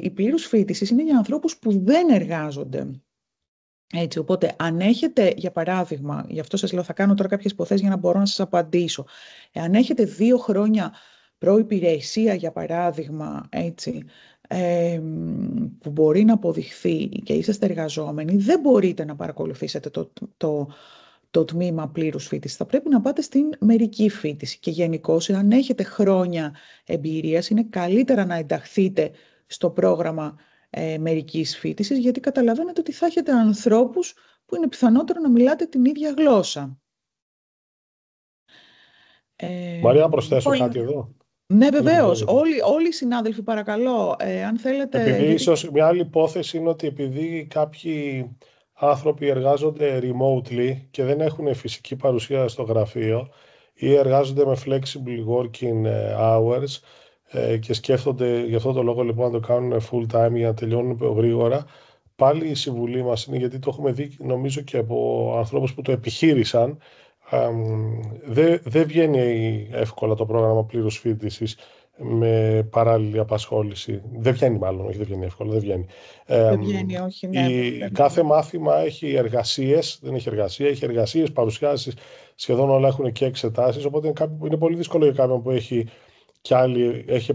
Η πλήρους φοιτησης είναι για ανθρώπους που δεν εργάζονται. Έτσι, οπότε, αν έχετε, για παράδειγμα, γι' αυτό σας λέω, θα κάνω τώρα κάποιες υποθέσεις για να μπορώ να σας απαντήσω. Αν έχετε 2 χρόνια προϋπηρεσία, για παράδειγμα, έτσι, που μπορεί να αποδειχθεί και είσαστε εργαζόμενοι, δεν μπορείτε να παρακολουθήσετε το τμήμα πλήρους φοιτησης. Θα πρέπει να πάτε στην μερική φοιτηση. Και γενικώς, αν έχετε χρόνια εμπειρίας, είναι καλύτερα να ενταχθείτε στο πρόγραμμα μερικής φοιτησης, γιατί καταλαβαίνετε ότι θα έχετε ανθρώπους που είναι πιθανότερο να μιλάτε την ίδια γλώσσα. Μαρία, να προσθέσω κάτι εδώ. Ναι, βεβαίως. Όλοι οι συνάδελφοι, παρακαλώ, αν θέλετε... Επειδή ίσως μια άλλη υπόθεση είναι ότι επειδή κάποιοι άνθρωποι εργάζονται remotely και δεν έχουν φυσική παρουσία στο γραφείο ή εργάζονται με flexible working hours, και σκέφτονται γι' αυτό το λόγο λοιπόν να το κάνουν full time για να τελειώνουν γρήγορα. Πάλι η συμβουλή μας είναι, γιατί το έχουμε δει νομίζω και από ανθρώπους που το επιχείρησαν, δεν βγαίνει εύκολα το πρόγραμμα πλήρους φοιτησης με παράλληλη απασχόληση. Δεν βγαίνει μάλλον, όχι δεν βγαίνει εύκολα, δεν βγαίνει. Δεν βγαίνει, όχι, ναι. Κάθε μάθημα έχει εργασίες, δεν έχει εργασία, έχει εργασίες, παρουσιάσεις, σχεδόν όλα έχουν και εξετάσεις, οπότε είναι πολύ δύσκολο για κάποιον που έχει κι άλλη, έχει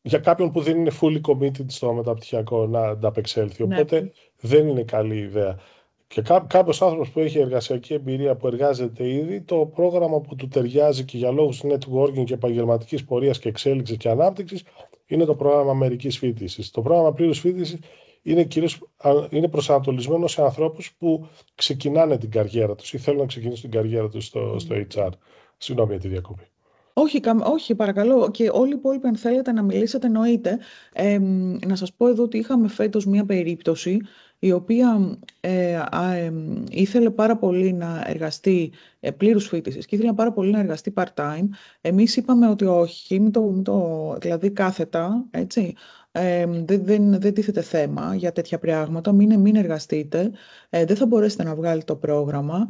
για κάποιον που δεν είναι fully committed στο μεταπτυχιακό να ανταπεξέλθει, οπότε δεν είναι καλή ιδέα. Και κάποιος άνθρωπος που έχει εργασιακή εμπειρία, που εργάζεται ήδη, το πρόγραμμα που του ταιριάζει και για λόγους networking και επαγγελματικής πορείας και εξέλιξης και ανάπτυξης είναι το πρόγραμμα μερικής φοιτήσης. Το πρόγραμμα πλήρους φοιτήσης είναι προσανατολισμένο σε ανθρώπους που ξεκινάνε την καριέρα τους ή θέλουν να ξεκινήσουν την καριέρα τους στο HR. Συγγνώμη για τη διακοπή. Όχι, παρακαλώ. Και όλοι οι υπόλοιποι, αν θέλετε να μιλήσετε, εννοείται. Να σας πω εδώ ότι είχαμε φέτος μία περίπτωση η οποία ήθελε πάρα πολύ να εργαστεί πλήρους φοιτησης και ήθελε πάρα πολύ να εργαστεί part-time. Εμείς είπαμε ότι όχι, δηλαδή κάθετα, έτσι. Δεν τίθεται θέμα για τέτοια πράγματα. Μην εργαστείτε. Δεν θα μπορέσετε να βγάλετε το πρόγραμμα.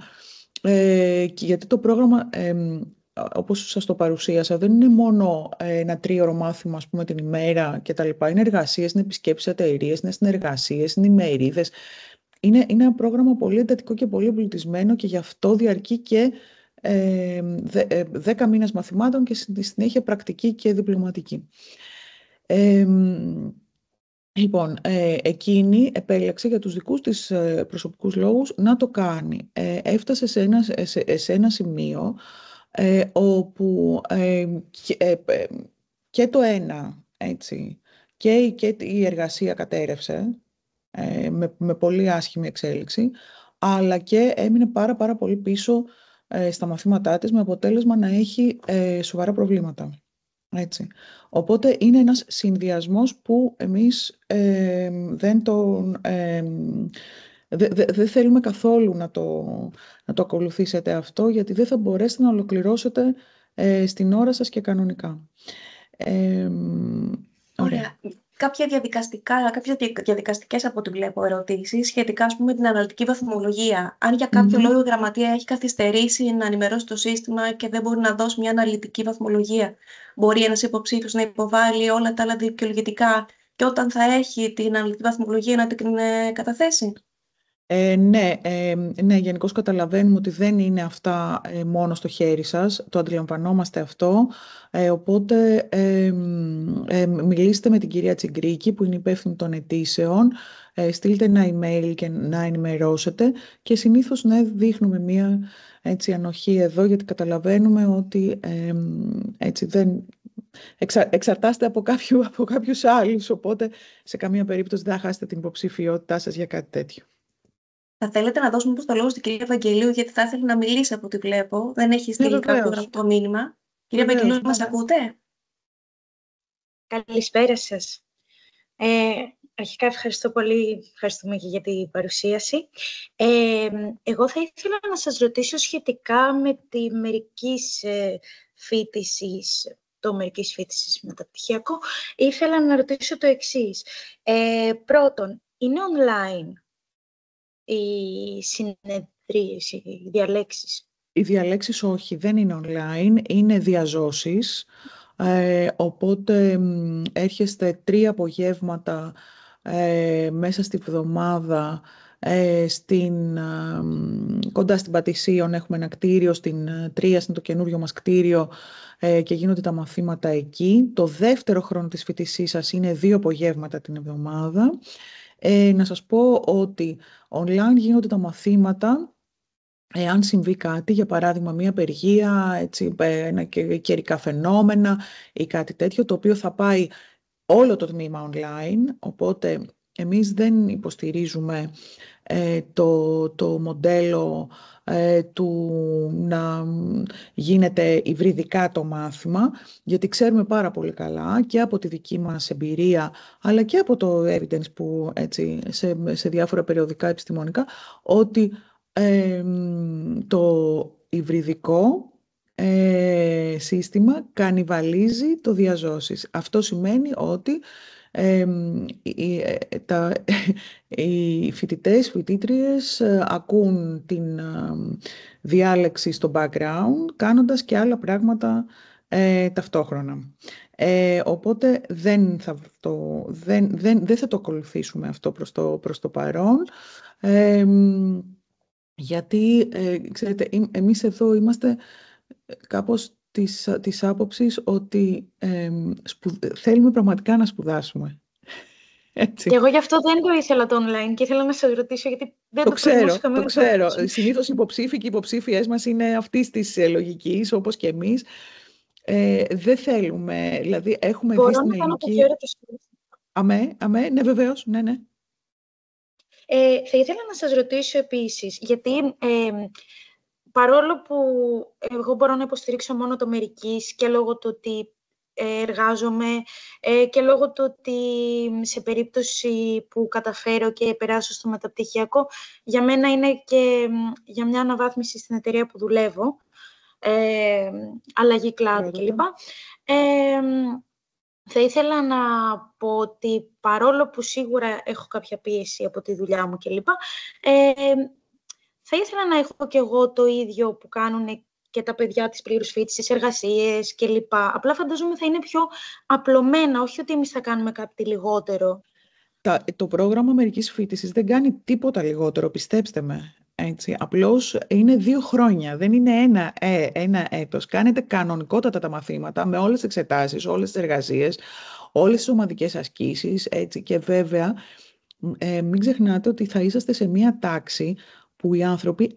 Γιατί το πρόγραμμα, όπως σας το παρουσίασα, δεν είναι μόνο ένα 3ωρο μάθημα, ας πούμε, την ημέρα κτλ. Είναι εργασίες, είναι επισκέψεις εταιρείες, είναι συνεργασίες, είναι ημερίδες. Είναι ένα πρόγραμμα πολύ εντατικό και πολύ εμπλουτισμένο και γι' αυτό διαρκεί και 10 μήνες μαθημάτων και στη συνέχεια πρακτική και διπλωματική. Λοιπόν, εκείνη επέλεξε για τους δικούς της προσωπικούς λόγους να το κάνει. Έφτασε σε ένα σημείο όπου και το ένα, έτσι, και η εργασία κατέρευσε με πολύ άσχημη εξέλιξη, αλλά και έμεινε πάρα πολύ πίσω στα μαθήματά της, με αποτέλεσμα να έχει σοβαρά προβλήματα. Έτσι. Οπότε είναι ένας συνδυασμός που εμείς δεν θέλουμε καθόλου να το ακολουθήσετε αυτό, γιατί δεν θα μπορέσετε να ολοκληρώσετε στην ώρα σας και κανονικά. Ωραία. Κάποιες διαδικαστικές από ό,τι βλέπω ερωτήσεις σχετικά, ας πούμε, με την αναλυτική βαθμολογία. Αν για κάποιο λόγο η γραμματεία έχει καθυστερήσει να ενημερώσει το σύστημα και δεν μπορεί να δώσει μια αναλυτική βαθμολογία, μπορεί ένας υποψήφιος να υποβάλει όλα τα άλλα δικαιολογητικά και όταν θα έχει την αναλυτική βαθμολογία να την καταθέσει? Ναι, γενικώς καταλαβαίνουμε ότι δεν είναι αυτά μόνο στο χέρι σας, το αντιλαμβανόμαστε αυτό, οπότε μιλήστε με την κυρία Τσιγκρίκη που είναι υπεύθυνη των αιτήσεων, στείλτε ένα email και να ενημερώσετε και συνήθως δείχνουμε μία ανοχή εδώ, γιατί καταλαβαίνουμε ότι εξαρτάστε από κάποιους άλλους, οπότε σε καμία περίπτωση δεν θα χάσετε την υποψηφιότητά σας για κάτι τέτοιο. Θα θέλετε να δώσουμε το λόγο στην κυρία Ευαγγελίου, γιατί θα ήθελε να μιλήσει από ό,τι βλέπω. Δεν έχει στείλει κάποιο γραπτό μήνυμα. Κυρία Ευαγγελίου, μας ακούτε? Καλησπέρα σας. Αρχικά ευχαριστούμε και για την παρουσίαση. Εγώ θα ήθελα να σας ρωτήσω σχετικά με τη μερικής φοιτησης, το μερικής φοιτησης μεταπτυχιακό. Ήθελα να ρωτήσω το εξής. Πρώτον, είναι online οι συνεδρίες, οι διαλέξεις? Οι διαλέξεις όχι, δεν είναι online, είναι διαζώσεις. Οπότε έρχεστε 3 απογεύματα μέσα στη βδομάδα κοντά στην Πατησίων. Έχουμε ένα κτίριο, στην Τρίας είναι το καινούριο μας κτίριο και γίνονται τα μαθήματα εκεί. Το δεύτερο χρόνο της φοιτησής σας είναι 2 απογεύματα την εβδομάδα. Να σας πω ότι online γίνονται τα μαθήματα εάν συμβεί κάτι, για παράδειγμα μια απεργία, ένα καιρικά φαινόμενα ή κάτι τέτοιο, το οποίο θα πάει όλο το τμήμα online, οπότε εμείς δεν υποστηρίζουμε το μοντέλο του να γίνεται υβριδικά το μάθημα, γιατί ξέρουμε πάρα πολύ καλά και από τη δική μας εμπειρία, αλλά και από το evidence που σε διάφορα περιοδικά επιστημονικά, ότι το υβριδικό σύστημα κανιβαλίζει το διαζώσεις. Αυτό σημαίνει ότι οι φοιτητές, φοιτήτριες ακούν την διάλεξη στο background, κάνοντας και άλλα πράγματα ταυτόχρονα. Οπότε δεν θα το ακολουθήσουμε αυτό προς το παρόν, γιατί, ξέρετε, εμείς εδώ είμαστε κάπως της άποψης ότι θέλουμε πραγματικά να σπουδάσουμε. Έτσι. Και εγώ γι' αυτό δεν το ήθελα το online και ήθελα να σας ρωτήσω, γιατί δεν το ξέρω. Συνήθως οι υποψήφοι και οι υποψήφιες μας είναι αυτής της λογικής, όπως και εμείς. Δεν θέλουμε, δηλαδή έχουμε δει στην ελληνική... Αμέ, ναι, βεβαίως, ναι. Θα ήθελα να σας ρωτήσω επίσης, γιατί παρόλο που εγώ μπορώ να υποστηρίξω μόνο το μερικής και λόγω του ότι εργάζομαι και λόγω του ότι σε περίπτωση που καταφέρω και περάσω στο μεταπτυχιακό, για μένα είναι και για μια αναβάθμιση στην εταιρεία που δουλεύω, αλλαγή κλάδου κλπ. Θα ήθελα να πω ότι παρόλο που σίγουρα έχω κάποια πίεση από τη δουλειά μου κλπ, θα ήθελα να έχω και εγώ το ίδιο που κάνουν και τα παιδιά της πλήρους φοιτησης, εργασίες κλπ. Απλά φανταζόμαι θα είναι πιο απλωμένα, όχι ότι εμείς θα κάνουμε κάτι λιγότερο. Το πρόγραμμα μερικής φοιτησης δεν κάνει τίποτα λιγότερο, πιστέψτε με. Έτσι. Απλώς είναι 2 χρόνια, δεν είναι ένα έτος. Κάνετε κανονικότατα τα μαθήματα με όλες τις εξετάσεις, όλες τις εργασίες, όλες τις ομαδικές ασκήσεις. Έτσι. Και βέβαια, μην ξεχνάτε ότι θα είσαστε σε μία τάξη που οι άνθρωποι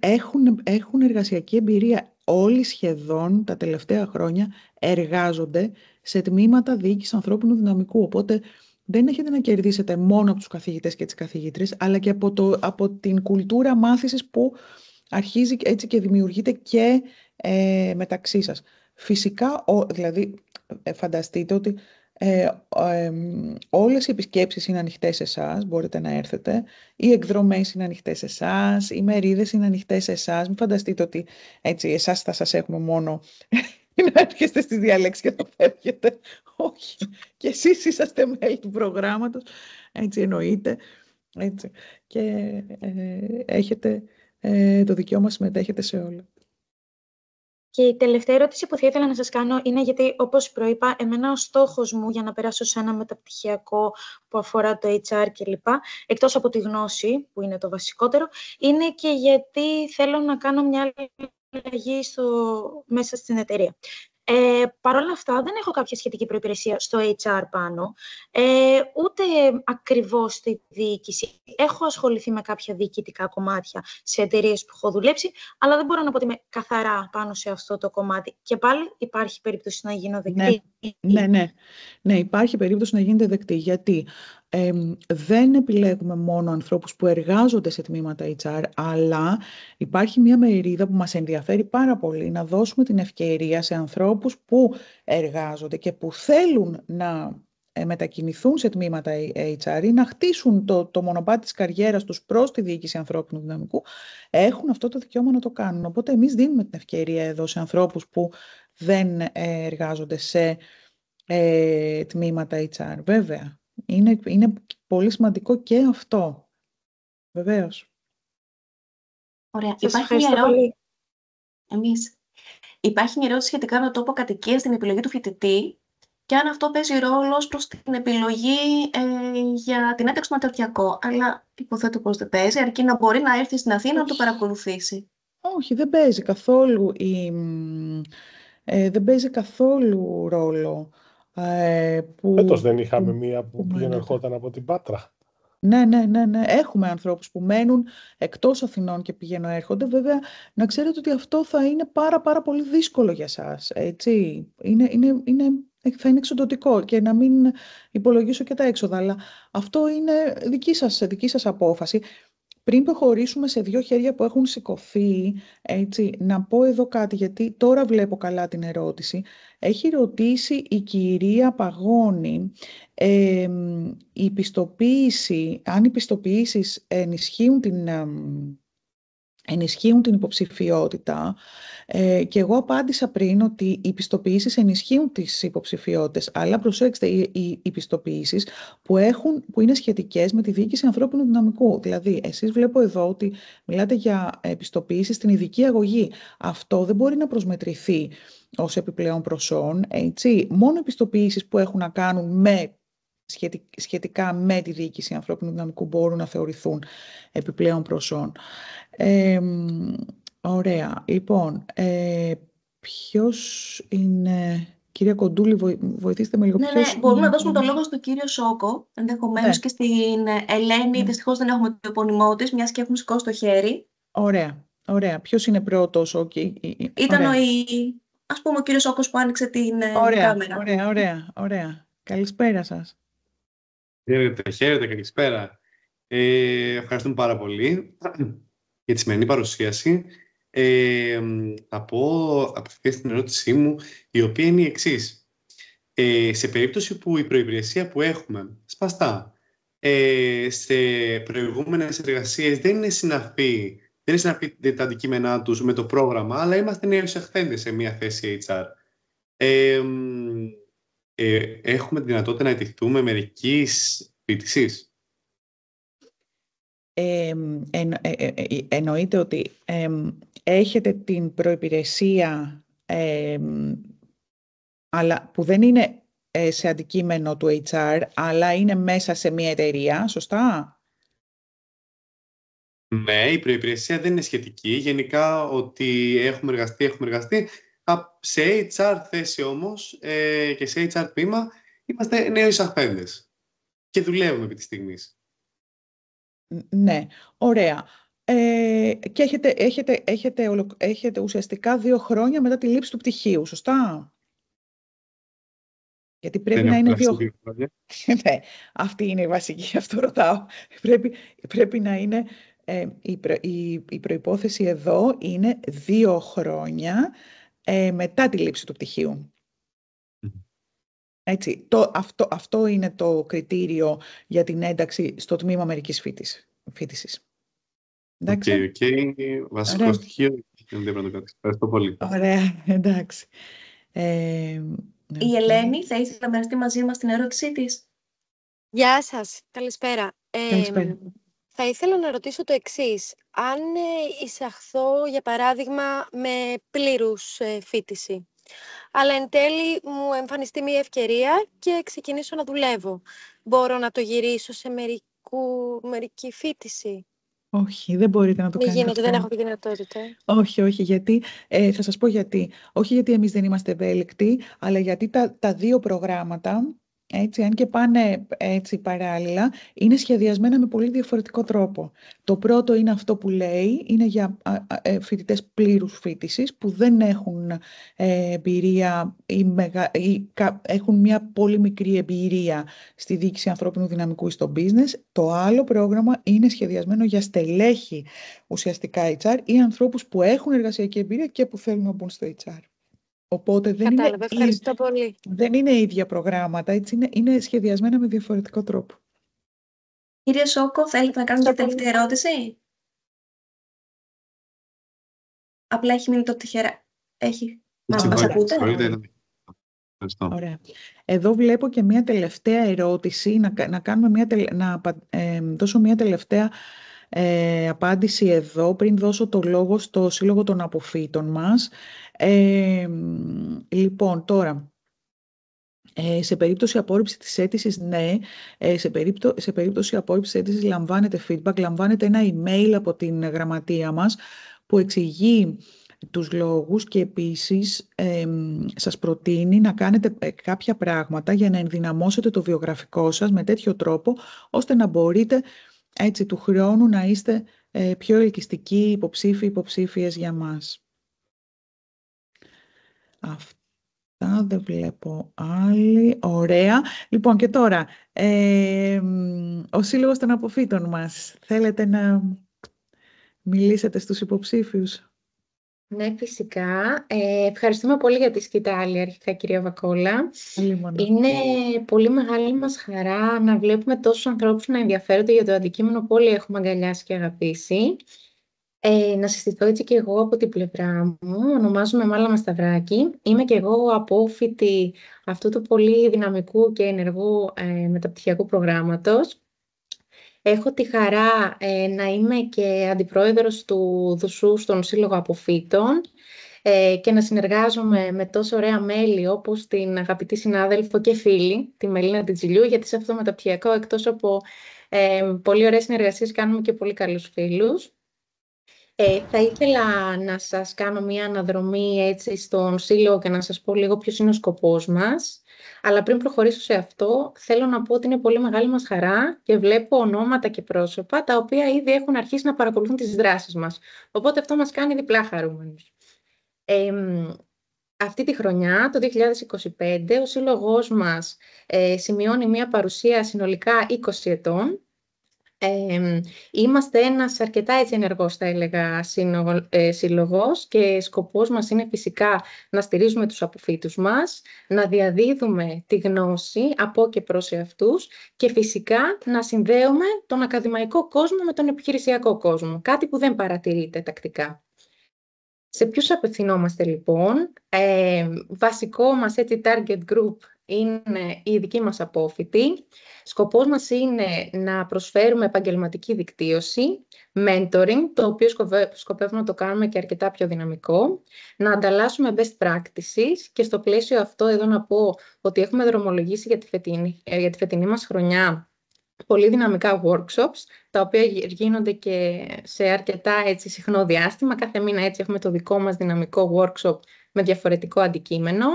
έχουν εργασιακή εμπειρία. Όλοι σχεδόν τα τελευταία χρόνια εργάζονται σε τμήματα διοίκησης ανθρώπινου δυναμικού. Οπότε δεν έχετε να κερδίσετε μόνο από τους καθηγητές και τις καθηγήτρες, αλλά και από την κουλτούρα μάθησης που αρχίζει έτσι και δημιουργείται και μεταξύ σας. Φυσικά, δηλαδή, φανταστείτε ότι όλες οι επισκέψεις είναι ανοιχτές σε εσάς, μπορείτε να έρθετε, οι εκδρομές είναι ανοιχτές σε εσάς, οι μερίδες είναι ανοιχτές σε εσάς. Μην φανταστείτε ότι έτσι, εσάς θα σας έχουμε μόνο να έρχεστε στις διαλέξεις και θα φεύγετε. Όχι. Και εσείς είσαστε μέλη του προγράμματος, έτσι εννοείται. Έτσι. Και έχετε το δικαίωμα να συμμετέχετε σε όλα. Και η τελευταία ερώτηση που θα ήθελα να σας κάνω είναι γιατί, όπως προείπα, εμένα ο στόχος μου για να περάσω σε ένα μεταπτυχιακό που αφορά το HR κλπ, εκτός από τη γνώση, που είναι το βασικότερο, είναι και γιατί θέλω να κάνω μια αλλαγή μέσα στην εταιρεία. Παρ' όλα αυτά, δεν έχω κάποια σχετική προϋπηρεσία στο HR πάνω, ούτε ακριβώς στη διοίκηση. Έχω ασχοληθεί με κάποια διοικητικά κομμάτια σε εταιρείες που έχω δουλέψει, αλλά δεν μπορώ να πω ότι είμαι καθαρά πάνω σε αυτό το κομμάτι. Και πάλι υπάρχει περίπτωση να γίνω δεκτή. Ναι, υπάρχει περίπτωση να γίνετε δεκτή. Γιατί δεν επιλέγουμε μόνο ανθρώπους που εργάζονται σε τμήματα HR, αλλά υπάρχει μια μερίδα που μας ενδιαφέρει πάρα πολύ να δώσουμε την ευκαιρία σε ανθρώπους που εργάζονται και που θέλουν να μετακινηθούν σε τμήματα HR ή να χτίσουν το μονοπάτι της καριέρας τους προς τη διοίκηση ανθρώπινου δυναμικού, έχουν αυτό το δικαίωμα να το κάνουν. Οπότε εμείς δίνουμε την ευκαιρία εδώ σε ανθρώπους που δεν εργάζονται σε τμήματα HR. Βέβαια, είναι πολύ σημαντικό και αυτό. Βεβαίως. Ωραία. Υπάρχει μια ερώτηση. Υπάρχει μια ερώτηση σχετικά με το τόπο κατοικίας στην επιλογή του φοιτητή και αν αυτό παίζει ρόλο προς την επιλογή για την ένταξη στο μεταπτυχιακό. Αλλά υποθέτω πως δεν παίζει, αρκεί να μπορεί να έρθει στην Αθήνα να το παρακολουθήσει. Όχι, δεν παίζει καθόλου, δεν παίζει καθόλου ρόλο. Φέτος δεν είχαμε μία που πήγαινε ερχόταν από την Πάτρα. Ναι. Έχουμε ανθρώπους που μένουν εκτός Αθηνών και πηγαίνουν έρχονται. Βέβαια, να ξέρετε ότι αυτό θα είναι πάρα πολύ δύσκολο για σας. Έτσι. Θα είναι εξοντωτικό και να μην υπολογίσω και τα έξοδα. Αλλά αυτό είναι δική σας απόφαση. Πριν προχωρήσουμε σε 2 χέρια που έχουν σηκωθεί, έτσι, να πω εδώ κάτι, γιατί τώρα βλέπω καλά την ερώτηση. Έχει ρωτήσει η κυρία Παγώνη η πιστοποίηση, αν οι πιστοποιήσεις ενισχύουν την υποψηφιότητα, και εγώ απάντησα πριν ότι οι πιστοποιήσεις ενισχύουν τις υποψηφιότητες, αλλά προσέξτε, οι πιστοποιήσεις που είναι σχετικές με τη διοίκηση ανθρώπινου δυναμικού. Δηλαδή, εσείς βλέπω εδώ ότι μιλάτε για πιστοποιήσεις στην ειδική αγωγή. Αυτό δεν μπορεί να προσμετρηθεί ως επιπλέον προσόν, έτσι. Μόνο επιστοποιήσεις που έχουν να κάνουν σχετικά με τη διοίκηση ανθρώπινου δυναμικού μπορούν να θεωρηθούν επιπλέον προσόν. Ωραία. Λοιπόν, ποιος είναι... Κυρία Κοντούλη, βοηθήστε με λίγο. Ναι, μπορούμε να δώσουμε το λόγο στον κύριο Σόκο, ενδεχομένως και στην Ελένη. Δυστυχώς δεν έχουμε το επώνυμό της, μιας και έχουν σηκώσει το χέρι. Ωραία. Ποιος είναι πρώτος? Ήταν ας πούμε, ο κύριος Σόκος που άνοιξε την κάμερα. Ωραία. Καλησπέρα σας. Χαίρετε, καλησπέρα. Ευχαριστούμε πάρα πολύ για τη σημερινή παρουσίαση. Θα πω απευθείας την ερώτησή μου, η οποία είναι η εξής. Σε περίπτωση που η προϋπηρεσία που έχουμε σπαστά σε προηγούμενες εργασίες δεν είναι συναφή τα αντικείμενά τους με το πρόγραμμα, αλλά είμαστε νέοι εισαχθέντες σε μια θέση HR. Έχουμε τη δυνατότητα να αιτηθούμε μερικής φοιτησής. Εννοείται ότι έχετε την προϋπηρεσία, αλλά που δεν είναι σε αντικείμενο του HR, αλλά είναι μέσα σε μια εταιρεία, σωστά? Ναι, η προϋπηρεσία δεν είναι σχετική. Γενικά, ότι έχουμε εργαστεί. Σε HR θέση όμως και σε HR τμήμα είμαστε νέοι εισαχθέντες και δουλεύουμε επί της στιγμής. Ναι, ωραία. Και έχετε ουσιαστικά 2 χρόνια μετά τη λήψη του πτυχίου, σωστά? Γιατί πρέπει να είναι 2 χρόνια. Ναι, αυτή είναι η βασική, αυτό ρωτάω. Πρέπει να είναι, η προϋπόθεση εδώ είναι 2 χρόνια μετά τη λήψη του πτυχίου. Έτσι, αυτό είναι το κριτήριο για την ένταξη στο τμήμα μερικής φοιτησης. Εντάξει. Βασικό στοιχείο. Ευχαριστώ πολύ. Ωραία, εντάξει. Η Ελένη θα ήθελε να μοιραστεί μαζί μας την ερώτησή της. Γεια σας, καλησπέρα. Καλησπέρα. Θα ήθελα να ρωτήσω το εξής. Αν εισαχθώ, για παράδειγμα, με πλήρους φοιτηση, αλλά εν τέλει μου εμφανιστεί μια ευκαιρία και ξεκινήσω να δουλεύω, μπορώ να το γυρίσω σε μερική φοιτηση? Όχι, δεν μπορείτε να το κάνετε. Γίνεται, δεν έχω τη δυνατότητα. Όχι, γιατί, θα σας πω γιατί. Όχι γιατί εμείς δεν είμαστε ευέλικτοι, αλλά γιατί τα 2 προγράμματα, έτσι, αν και πάνε έτσι παράλληλα, είναι σχεδιασμένα με πολύ διαφορετικό τρόπο. Το πρώτο είναι αυτό που λέει, είναι για φοιτητές πλήρους φοιτησης που δεν έχουν εμπειρία ή έχουν μια πολύ μικρή εμπειρία στη διοίκηση ανθρώπινου δυναμικού ή στο business. Το άλλο πρόγραμμα είναι σχεδιασμένο για στελέχη ουσιαστικά HR ή ανθρώπους που έχουν εργασιακή εμπειρία και που θέλουν να μπουν στο HR. Οπότε δεν είναι ίδια προγράμματα, έτσι είναι σχεδιασμένα με διαφορετικό τρόπο. Κύριε Σόκο, θέλετε να κάνετε μια τελευταία ερώτηση? Απλά έχει μείνει το τυχερά. Μας ακούτε? Ωραία. Εδώ βλέπω και μια τελευταία ερώτηση, να δώσω μια τελευταία απάντηση εδώ, πριν δώσω το λόγο στο Σύλλογο των Αποφύτων μας. Λοιπόν, τώρα, σε περίπτωση απόρριψης της αίτησης, ναι, σε περίπτωση απόρριψης της αίτησης λαμβάνετε feedback, λαμβάνετε ένα email από την γραμματεία μας που εξηγεί τους λόγους και επίσης σας προτείνει να κάνετε κάποια πράγματα για να ενδυναμώσετε το βιογραφικό σας με τέτοιο τρόπο, ώστε να μπορείτε έτσι του χρόνου να είστε πιο ελκυστικοί υποψήφιες για μας. Αυτά δεν βλέπω άλλη. Ωραία. Λοιπόν, και τώρα, ο Σύλλογος των Αποφύτων μας. Θέλετε να μιλήσετε στους υποψήφιους? Ναι, φυσικά. Ευχαριστούμε πολύ για τη σκητάλη, αρχικά, κυρία Βακόλα. Είναι πολύ μεγάλη μας χαρά να βλέπουμε τόσους ανθρώπους να ενδιαφέρονται για το αντικείμενο που όλοι έχουμε αγκαλιάσει και αγαπήσει. Να συστηθώ έτσι και εγώ από την πλευρά μου. Ονομάζομαι Μάλα Μασταυράκη. Είμαι και εγώ απόφοιτη αυτού του πολύ δυναμικού και ενεργού μεταπτυχιακού προγράμματος. Έχω τη χαρά να είμαι και αντιπρόεδρος του ΔΟΣΟΥ στον Σύλλογο Αποφύτων. και να συνεργάζομαι με τόσο ωραία μέλη όπως την αγαπητή συνάδελφο και φίλη, τη Μελίνα Τιτζηλιού, γιατί σε αυτό το μεταπτυχιακό, εκτός από πολύ ωραίες συνεργασίες, κάνουμε και πολύ καλούς φίλους. Θα ήθελα να σας κάνω μία αναδρομή έτσι στον Σύλλογο και να σας πω λίγο ποιος είναι ο σκοπός μας. Αλλά πριν προχωρήσω σε αυτό, θέλω να πω ότι είναι πολύ μεγάλη μας χαρά και βλέπω ονόματα και πρόσωπα τα οποία ήδη έχουν αρχίσει να παρακολουθούν τις δράσεις μας. Οπότε αυτό μας κάνει διπλά χαρούμενους. Αυτή τη χρονιά, το 2025, ο Σύλλογός μας σημειώνει μία παρουσία συνολικά 20 ετών. Είμαστε ένας αρκετά έτσι ενεργός, θα έλεγα, σύλλογος και σκοπός μας είναι φυσικά να στηρίζουμε τους αποφύτους μας, να διαδίδουμε τη γνώση από και προς αυτούς και φυσικά να συνδέουμε τον ακαδημαϊκό κόσμο με τον επιχειρησιακό κόσμο, κάτι που δεν παρατηρείται τακτικά. Σε ποιους απευθυνόμαστε λοιπόν? Βασικό μας έτσι target group είναι οι δικοί μας απόφοιτοι. Σκοπός μας είναι να προσφέρουμε επαγγελματική δικτύωση, mentoring, το οποίο σκοπεύουμε να το κάνουμε και αρκετά πιο δυναμικό, να ανταλλάσσουμε best practices και στο πλαίσιο αυτό εδώ να πω ότι έχουμε δρομολογήσει για τη φετινή μας χρονιά πολύ δυναμικά workshops, τα οποία γίνονται και σε αρκετά έτσι, συχνό διάστημα. Κάθε μήνα έτσι έχουμε το δικό μας δυναμικό workshop με διαφορετικό αντικείμενο.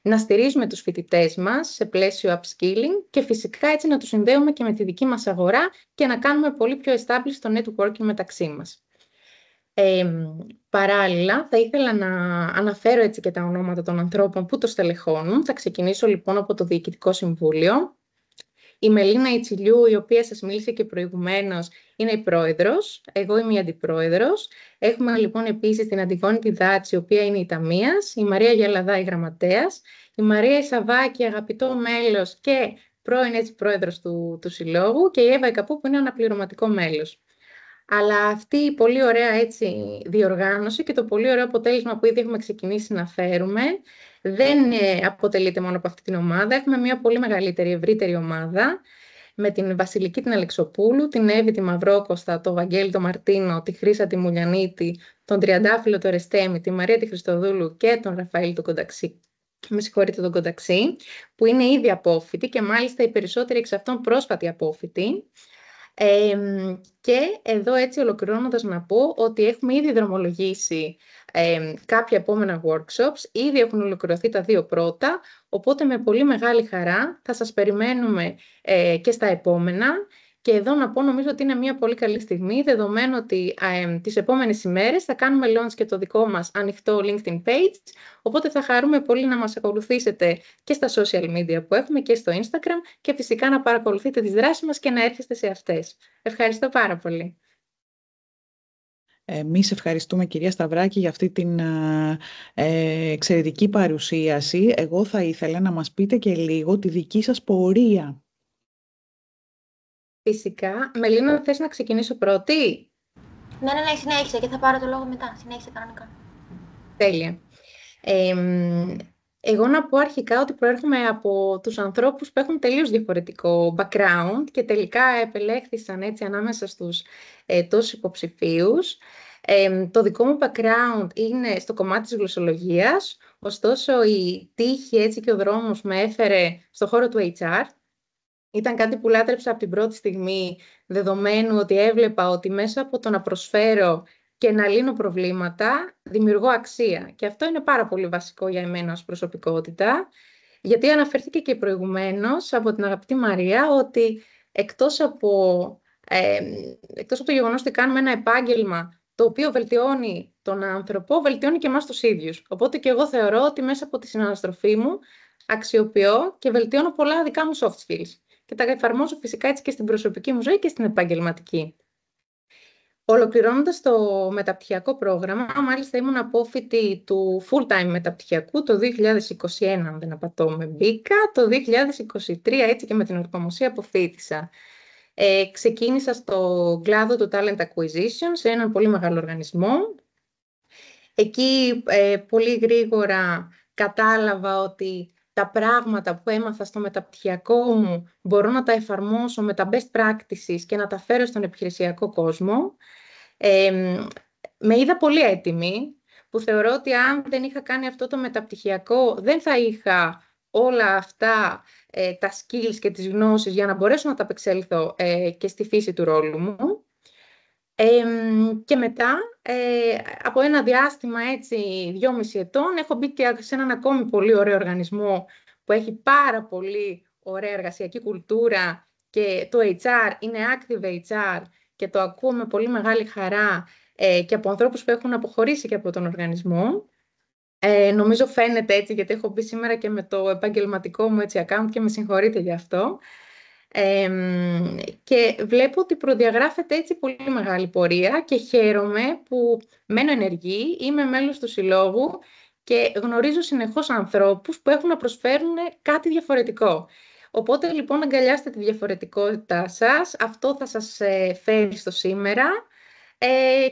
Να στηρίζουμε τους φοιτητές μας σε πλαίσιο upskilling και φυσικά έτσι να τους συνδέουμε και με τη δική μας αγορά και να κάνουμε πολύ πιο established το networking μεταξύ μας. Παράλληλα, θα ήθελα να αναφέρω έτσι και τα ονόματα των ανθρώπων που το στελεχώνουν. Θα ξεκινήσω λοιπόν από το Διοικητικό Συμβούλιο. Η Μελίνα Ιτσιλιού, η οποία σας μίλησε και προηγουμένως, είναι η πρόεδρος. Εγώ είμαι η αντιπρόεδρος. Έχουμε λοιπόν επίσης την Αντιγόνη Τιδάτση, η οποία είναι η ταμείας, η Μαρία Γελαδά, η γραμματέας, η Μαρία Ισαβάκη, αγαπητό μέλος και πρώην έτσι πρόεδρος του Συλλόγου και η Εύα Εκαπού, που είναι αναπληρωματικό μέλος. Αλλά αυτή η πολύ ωραία έτσι, διοργάνωση και το πολύ ωραίο αποτέλεσμα που ήδη έχουμε ξεκινήσει να φέρουμε δεν αποτελείται μόνο από αυτή την ομάδα. Έχουμε μια πολύ μεγαλύτερη, ευρύτερη ομάδα με την Βασιλική την Αλεξοπούλου, την Εύη τη Μαυρόκοστα, τον Βαγγέλη τον Μαρτίνο, τη Χρύσα τη Μουλιανίτη, τον Τριαντάφυλλο τον Ρεστέμι, τη Μαρία τη Χριστοδούλου και τον Ραφαήλ τον Κονταξί. τον Κονταξί, που είναι ήδη απόφοιτοι και μάλιστα οι περισσότεροι εξ αυτών πρόσφατοι απόφοιτοι. Και εδώ έτσι ολοκληρώνοντας να πω ότι έχουμε ήδη δρομολογήσει κάποια επόμενα workshops, ήδη έχουν ολοκληρωθεί τα 2 πρώτα, οπότε με πολύ μεγάλη χαρά θα σας περιμένουμε και στα επόμενα. Και εδώ να πω, νομίζω ότι είναι μια πολύ καλή στιγμή, δεδομένου ότι τις επόμενες ημέρες θα κάνουμε launch και το δικό μας ανοιχτό LinkedIn page, οπότε θα χαρούμε πολύ να μας ακολουθήσετε και στα social media που έχουμε και στο Instagram και φυσικά να παρακολουθείτε τις δράσεις μας και να έρχεστε σε αυτές. Ευχαριστώ πάρα πολύ. Εμείς ευχαριστούμε, κυρία Σταυράκη, για αυτή την εξαιρετική παρουσίαση. Εγώ θα ήθελα να μας πείτε και λίγο τη δική σας πορεία. Φυσικά. Μελίνα, θες να ξεκινήσω πρώτη? Ναι, συνέχισε και θα πάρω το λόγο μετά. Συνέχισε κανονικά. Τέλεια. Εγώ να πω αρχικά ότι προέρχομαι από τους ανθρώπους που έχουν τελείως διαφορετικό background και τελικά επελέχθησαν έτσι ανάμεσα στους τόσους υποψηφίους. Το δικό μου background είναι στο κομμάτι της γλωσσολογίας, ωστόσο η τύχη έτσι και ο δρόμος με έφερε στο χώρο του HR. Ήταν κάτι που λάτρεψα από την πρώτη στιγμή, δεδομένου ότι έβλεπα ότι μέσα από το να προσφέρω και να λύνω προβλήματα, δημιουργώ αξία. Και αυτό είναι πάρα πολύ βασικό για εμένα ως προσωπικότητα, γιατί αναφέρθηκε και προηγουμένως από την αγαπητή Μαρία, ότι εκτός από το γεγονός ότι κάνουμε ένα επάγγελμα το οποίο βελτιώνει τον άνθρωπο, βελτιώνει και εμάς τους ίδιους. Οπότε και εγώ θεωρώ ότι μέσα από τη συναναστροφή μου αξιοποιώ και βελτιώνω πολλά δικά μου soft skills. Και τα εφαρμόζω φυσικά έτσι και στην προσωπική μου ζωή και στην επαγγελματική. Ολοκληρώνοντας το μεταπτυχιακό πρόγραμμα, μάλιστα ήμουν απόφοιτη του full-time μεταπτυχιακού το 2021, αν δεν απατώμε, μπήκα. Το 2023 έτσι και με την ορθομοσία αποφοίτησα. Ξεκίνησα στο κλάδο του Talent Acquisition, σε έναν πολύ μεγάλο οργανισμό. Εκεί πολύ γρήγορα κατάλαβα ότι τα πράγματα που έμαθα στο μεταπτυχιακό μου μπορώ να τα εφαρμόσω με τα best practices και να τα φέρω στον επιχειρησιακό κόσμο. Με είδα πολύ έτοιμη, που θεωρώ ότι αν δεν είχα κάνει αυτό το μεταπτυχιακό, δεν θα είχα όλα αυτά τα skills και τις γνώσεις για να μπορέσω να τα απεξέλθω και στη φύση του ρόλου μου. Και μετά, από ένα διάστημα 2,5 ετών, έχω μπει και σε έναν ακόμη πολύ ωραίο οργανισμό που έχει πάρα πολύ ωραία εργασιακή κουλτούρα και το HR είναι active HR και το ακούω με πολύ μεγάλη χαρά και από ανθρώπους που έχουν αποχωρήσει και από τον οργανισμό. Νομίζω φαίνεται έτσι, γιατί έχω μπει σήμερα και με το επαγγελματικό μου account και με συγχωρείτε γι' αυτό. Και βλέπω ότι προδιαγράφεται έτσι πολύ μεγάλη πορεία και χαίρομαι που μένω ενεργή, είμαι μέλος του συλλόγου και γνωρίζω συνεχώς ανθρώπους που έχουν να προσφέρουν κάτι διαφορετικό. Οπότε λοιπόν αγκαλιάστε τη διαφορετικότητά σας, αυτό θα σας φέρει στο σήμερα.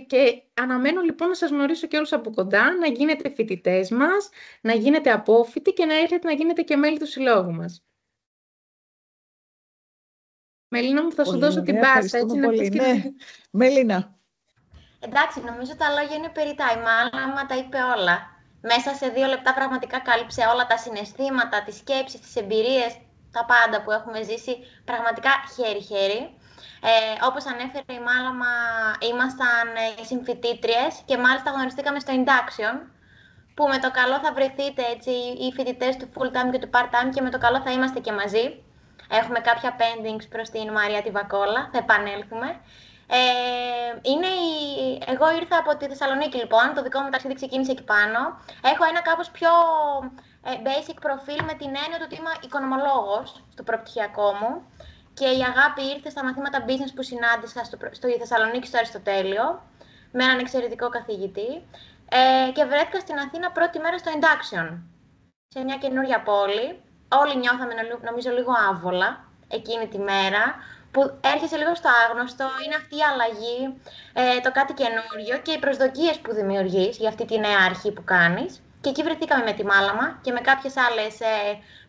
Και αναμένω λοιπόν να σας γνωρίσω και όλους από κοντά, να γίνετε φοιτητές μας, να γίνετε απόφοιτοι και να έρθετε να γίνετε και μέλη του συλλόγου μας. Μελίνα μου, θα σου δώσω την πάσα, έτσι να πεις και... Ναι. Μελίνα. Εντάξει, νομίζω τα λόγια είναι περιττά. Η Μάλαμα τα είπε όλα. Μέσα σε 2 λεπτά πραγματικά κάλυψε όλα τα συναισθήματα, τις σκέψεις, τις εμπειρίες, τα πάντα που έχουμε ζήσει πραγματικά χέρι-χέρι. Όπως ανέφερε η Μάλαμα, ήμασταν συμφοιτήτριες και μάλιστα γνωριστήκαμε στο induction, που με το καλό θα βρεθείτε έτσι, οι φοιτητές του full-time και του part-time και με το καλό θα είμαστε και μαζί. Έχουμε κάποια pendings προς την Μαρία τη Βακόλα, θα επανέλθουμε. Εγώ ήρθα από τη Θεσσαλονίκη λοιπόν, το δικό μου ταξίδι ξεκίνησε εκεί πάνω. Έχω ένα κάπως πιο basic προφίλ με την έννοια ότι είμαι οικονομολόγος στο προπτυχιακό μου και η αγάπη ήρθε στα μαθήματα business που συνάντησα στο Θεσσαλονίκη στο Αριστοτέλειο με έναν εξαιρετικό καθηγητή και βρέθηκα στην Αθήνα πρώτη μέρα στο induction, σε μια καινούρια πόλη. Όλοι νιώθαμε νομίζω λίγο άβολα εκείνη τη μέρα, που έρχεσαι λίγο στο άγνωστο, είναι αυτή η αλλαγή, το κάτι καινούριο και οι προσδοκίες που δημιουργείς για αυτή τη νέα αρχή που κάνεις. Και εκεί βρεθήκαμε με τη Μάλαμα και με κάποιες άλλες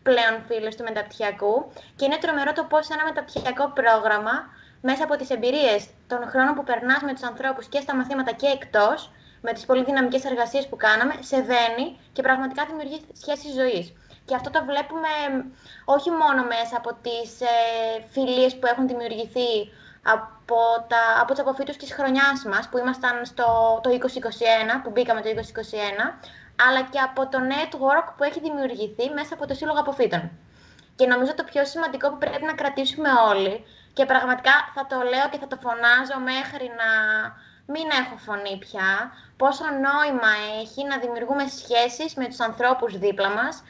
πλέον φίλες του μεταπτυχιακού. Και είναι τρομερό το πώς ένα μεταπτυχιακό πρόγραμμα, μέσα από τις εμπειρίες των χρόνων που περνάς με τους ανθρώπους και στα μαθήματα και εκτός, με τις πολύ δυναμικές εργασίες που κάναμε, σε δένει και πραγματικά δημιουργεί σχέσεις ζωής. Και αυτό το βλέπουμε όχι μόνο μέσα από τις φιλίες που έχουν δημιουργηθεί από τους αποφοίτους της χρονιάς μας, που ήμασταν το 2021, που μπήκαμε το 2021, αλλά και από το network που έχει δημιουργηθεί μέσα από το Σύλλογο Αποφοίτων. Και νομίζω το πιο σημαντικό που πρέπει να κρατήσουμε όλοι, και πραγματικά θα το λέω και θα το φωνάζω μέχρι να μην έχω φωνή πια, πόσο νόημα έχει να δημιουργούμε σχέσεις με τους ανθρώπους δίπλα μας,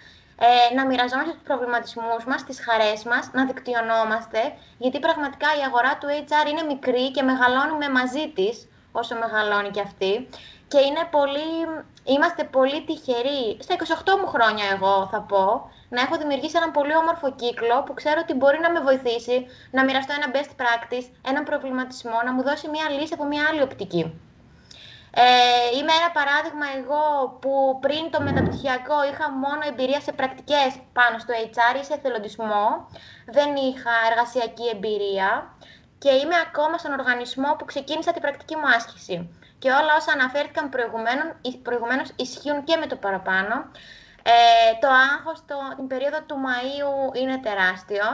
να μοιραζόμαστε τους προβληματισμούς μας, τις χαρές μας, να δικτυωνόμαστε, γιατί πραγματικά η αγορά του HR είναι μικρή και μεγαλώνουμε μαζί της, όσο μεγαλώνει και αυτή. Και είμαστε πολύ τυχεροί, στα 28 μου χρόνια εγώ θα πω, να έχω δημιουργήσει έναν πολύ όμορφο κύκλο που ξέρω ότι μπορεί να με βοηθήσει, να μοιραστώ ένα best practice, έναν προβληματισμό, να μου δώσει μια λύση από μια άλλη οπτική. Είμαι ένα παράδειγμα εγώ που πριν το μεταπτυχιακό είχα μόνο εμπειρία σε πρακτικές πάνω στο HR ή σε εθελοντισμό, δεν είχα εργασιακή εμπειρία και είμαι ακόμα στον οργανισμό που ξεκίνησα την πρακτική μου άσκηση. Και όλα όσα αναφέρθηκαν προηγουμένως ισχύουν και με το παραπάνω. Το άγχος την περίοδο του Μαΐου είναι τεράστιο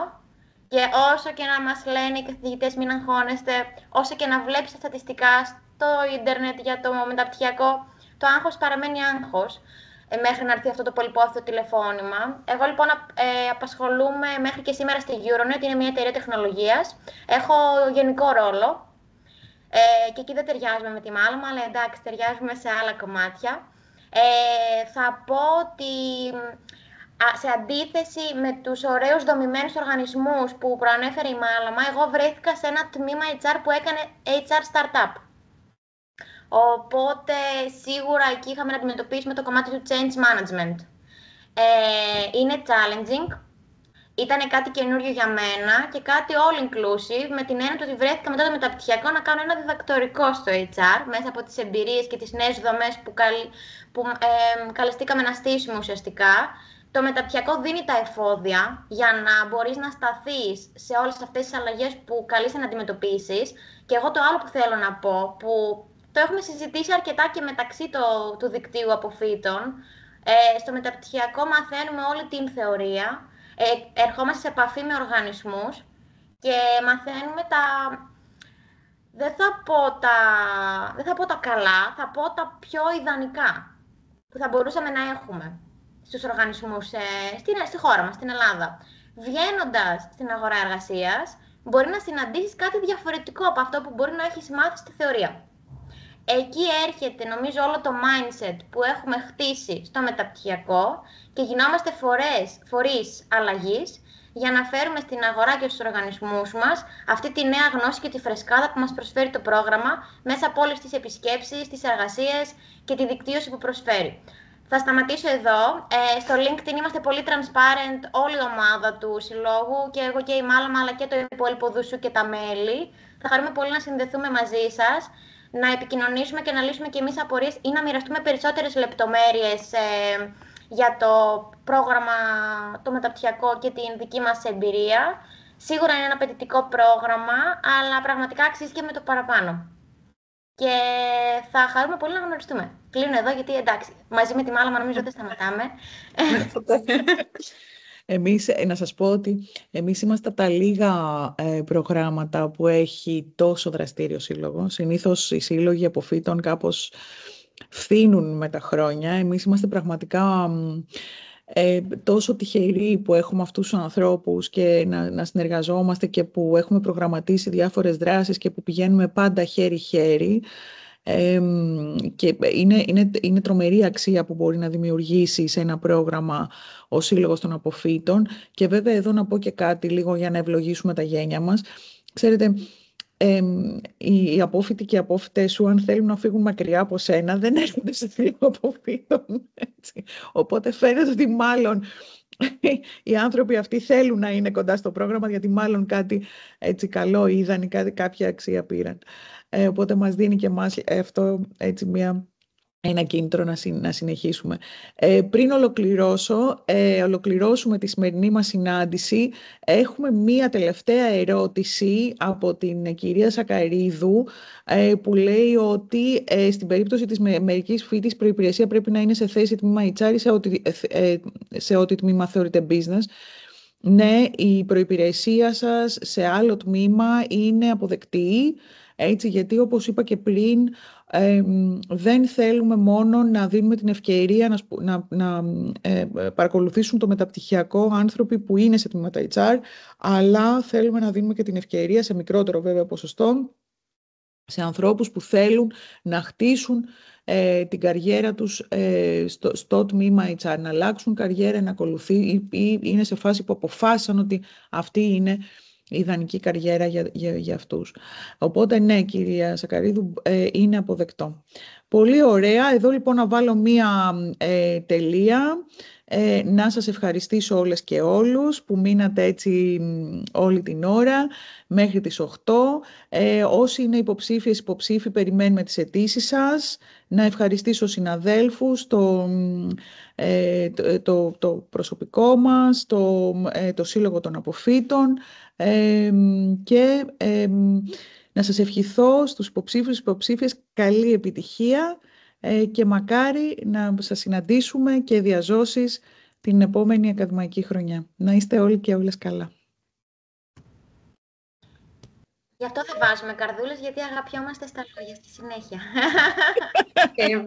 και όσο και να μας λένε οι καθηγητές μην αγχώνεστε, όσο και να βλέπεις τα στατιστικά στο ίντερνετ για το μεταπτυχιακό, το άγχος παραμένει άγχος μέχρι να έρθει αυτό το πολυπόθητο τηλεφώνημα. Εγώ λοιπόν απασχολούμαι μέχρι και σήμερα στη Euronet, είναι μια εταιρεία τεχνολογίας. Έχω γενικό ρόλο και εκεί δεν ταιριάζουμε με τη Μάλαμα, αλλά εντάξει, ταιριάζουμε σε άλλα κομμάτια. Θα πω ότι σε αντίθεση με τους ωραίους δομημένους οργανισμούς που προανέφερε η Μάλαμα, εγώ βρέθηκα σε ένα τμήμα HR που έκανε HR Startup. Οπότε σίγουρα εκεί είχαμε να αντιμετωπίσουμε το κομμάτι του change management. Είναι challenging, ήταν κάτι καινούριο για μένα και κάτι all inclusive, με την έννοια ότι βρέθηκα μετά το μεταπτυχιακό να κάνω ένα διδακτορικό στο HR, μέσα από τις εμπειρίες και τις νέες δομές που καλεστήκαμε να στήσουμε ουσιαστικά. Το μεταπτυχιακό δίνει τα εφόδια για να μπορείς να σταθείς σε όλες αυτές τις αλλαγές που καλείσαι να αντιμετωπίσεις. Και εγώ το άλλο που θέλω να πω, που το έχουμε συζητήσει αρκετά και μεταξύ του δικτύου αποφύτων. Στο μεταπτυχιακό μαθαίνουμε όλη την θεωρία, ερχόμαστε σε επαφή με οργανισμούς και μαθαίνουμε δεν θα πω τα καλά, θα πω τα πιο ιδανικά που θα μπορούσαμε να έχουμε στους οργανισμούς στη χώρα μας, στην Ελλάδα. Βγαίνοντας στην αγορά εργασίας, μπορεί να συναντήσεις κάτι διαφορετικό από αυτό που μπορεί να έχεις μάθει στη θεωρία. Εκεί έρχεται, νομίζω, όλο το mindset που έχουμε χτίσει στο μεταπτυχιακό και γινόμαστε φορείς αλλαγής για να φέρουμε στην αγορά και στους οργανισμούς μας αυτή τη νέα γνώση και τη φρεσκάδα που μας προσφέρει το πρόγραμμα μέσα από όλες τις επισκέψεις, τις εργασίες και τη δικτύωση που προσφέρει. Θα σταματήσω εδώ. Στο LinkedIn είμαστε πολύ transparent, όλη η ομάδα του Συλλόγου, και εγώ και η Μάλαμα, αλλά και το υπόλοιπο Δουσού και τα μέλη. Θα χαρούμε πολύ να συνδεθούμε μαζί σας, να επικοινωνήσουμε και να λύσουμε και εμείς απορίες ή να μοιραστούμε περισσότερες λεπτομέρειες για το πρόγραμμα, το μεταπτυχιακό και την δική μας εμπειρία. Σίγουρα είναι ένα απαιτητικό πρόγραμμα, αλλά πραγματικά αξίζει και με το παραπάνω. Και θα χαρούμε πολύ να γνωριστούμε. Κλείνω εδώ, γιατί εντάξει, μαζί με τη Μάλαμα νομίζω δεν σταματάμε. Εμείς, να σας πω ότι εμείς είμαστε από τα λίγα προγράμματα που έχει τόσο δραστήριο σύλλογο. Συνήθως οι σύλλογοι αποφύτων κάπως φθήνουν με τα χρόνια. Εμείς είμαστε πραγματικά τόσο τυχεροί που έχουμε αυτούς τους ανθρώπους και να συνεργαζόμαστε και που έχουμε προγραμματίσει διάφορες δράσεις και που πηγαίνουμε πάντα χέρι-χέρι. Και είναι τρομερή αξία που μπορεί να δημιουργήσει σε ένα πρόγραμμα ο Σύλλογος των Αποφύτων. Και βέβαια εδώ να πω και κάτι λίγο για να ευλογήσουμε τα γένια μας. Ξέρετε, οι απόφοιτοι και οι απόφοιτες σου, αν θέλουν να φύγουν μακριά από σένα, δεν έρχονται σε Σύλλογο Αποφύτων. Έτσι. Οπότε φαίνεται ότι μάλλον οι άνθρωποι αυτοί θέλουν να είναι κοντά στο πρόγραμμα, γιατί μάλλον κάτι έτσι καλό είδαν ή κάποια αξία πήραν. Οπότε μας δίνει και εμάς αυτό έτσι ένα κίνητρο να συνεχίσουμε. Πριν ολοκληρώσουμε τη σημερινή μας συνάντηση, έχουμε μία τελευταία ερώτηση από την κυρία Σακαρίδου, που λέει ότι στην περίπτωση της μερικής φοιτής προϋπηρεσία πρέπει να είναι σε θέση τμήμα HR ή σε ό,τι τμήμα θεωρείται business. Ναι, η προϋπηρεσία σας σε άλλο τμήμα είναι αποδεκτή. Έτσι, γιατί όπως είπα και πριν, δεν θέλουμε μόνο να δίνουμε την ευκαιρία να παρακολουθήσουν το μεταπτυχιακό άνθρωποι που είναι σε τμήματα HR, αλλά θέλουμε να δίνουμε και την ευκαιρία, σε μικρότερο βέβαια ποσοστό, σε ανθρώπους που θέλουν να χτίσουν την καριέρα τους στο τμήμα HR, να αλλάξουν καριέρα, να ακολουθεί ή είναι σε φάση που αποφάσισαν ότι αυτή είναι η ιδανική καριέρα για αυτούς. Οπότε ναι, κυρία Σακαρίδου, είναι αποδεκτό. Πολύ ωραία. Εδώ λοιπόν να βάλω μία τελεία. Να σας ευχαριστήσω όλες και όλους που μείνατε έτσι όλη την ώρα μέχρι τις 8. Όσοι είναι υποψήφοι, περιμένουμε τις αιτήσεις σας. Να ευχαριστήσω συναδέλφους, το προσωπικό μας, το Σύλλογο των Αποφύτων, και να σας ευχηθώ στους υποψήφιες καλή επιτυχία και μακάρι να σας συναντήσουμε και διαζώσεις την επόμενη ακαδημαϊκή χρονιά. Να είστε όλοι και όλες καλά. Γι' αυτό δεν βάζουμε καρδούλες, γιατί αγαπιόμαστε στα λόγια στη συνέχεια.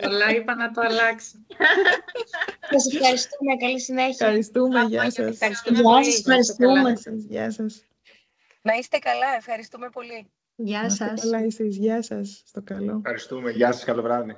Πολλά, είπα να το αλλάξω. Σας ευχαριστούμε. Καλή συνέχεια. Ευχαριστούμε. Γεια σας. Γεια σας. Να είστε καλά. Ευχαριστούμε πολύ. Γεια σας. Καλά εσείς. Γεια σας. Στο καλό. Ευχαριστούμε. Γεια σας. Καλό βράδυ.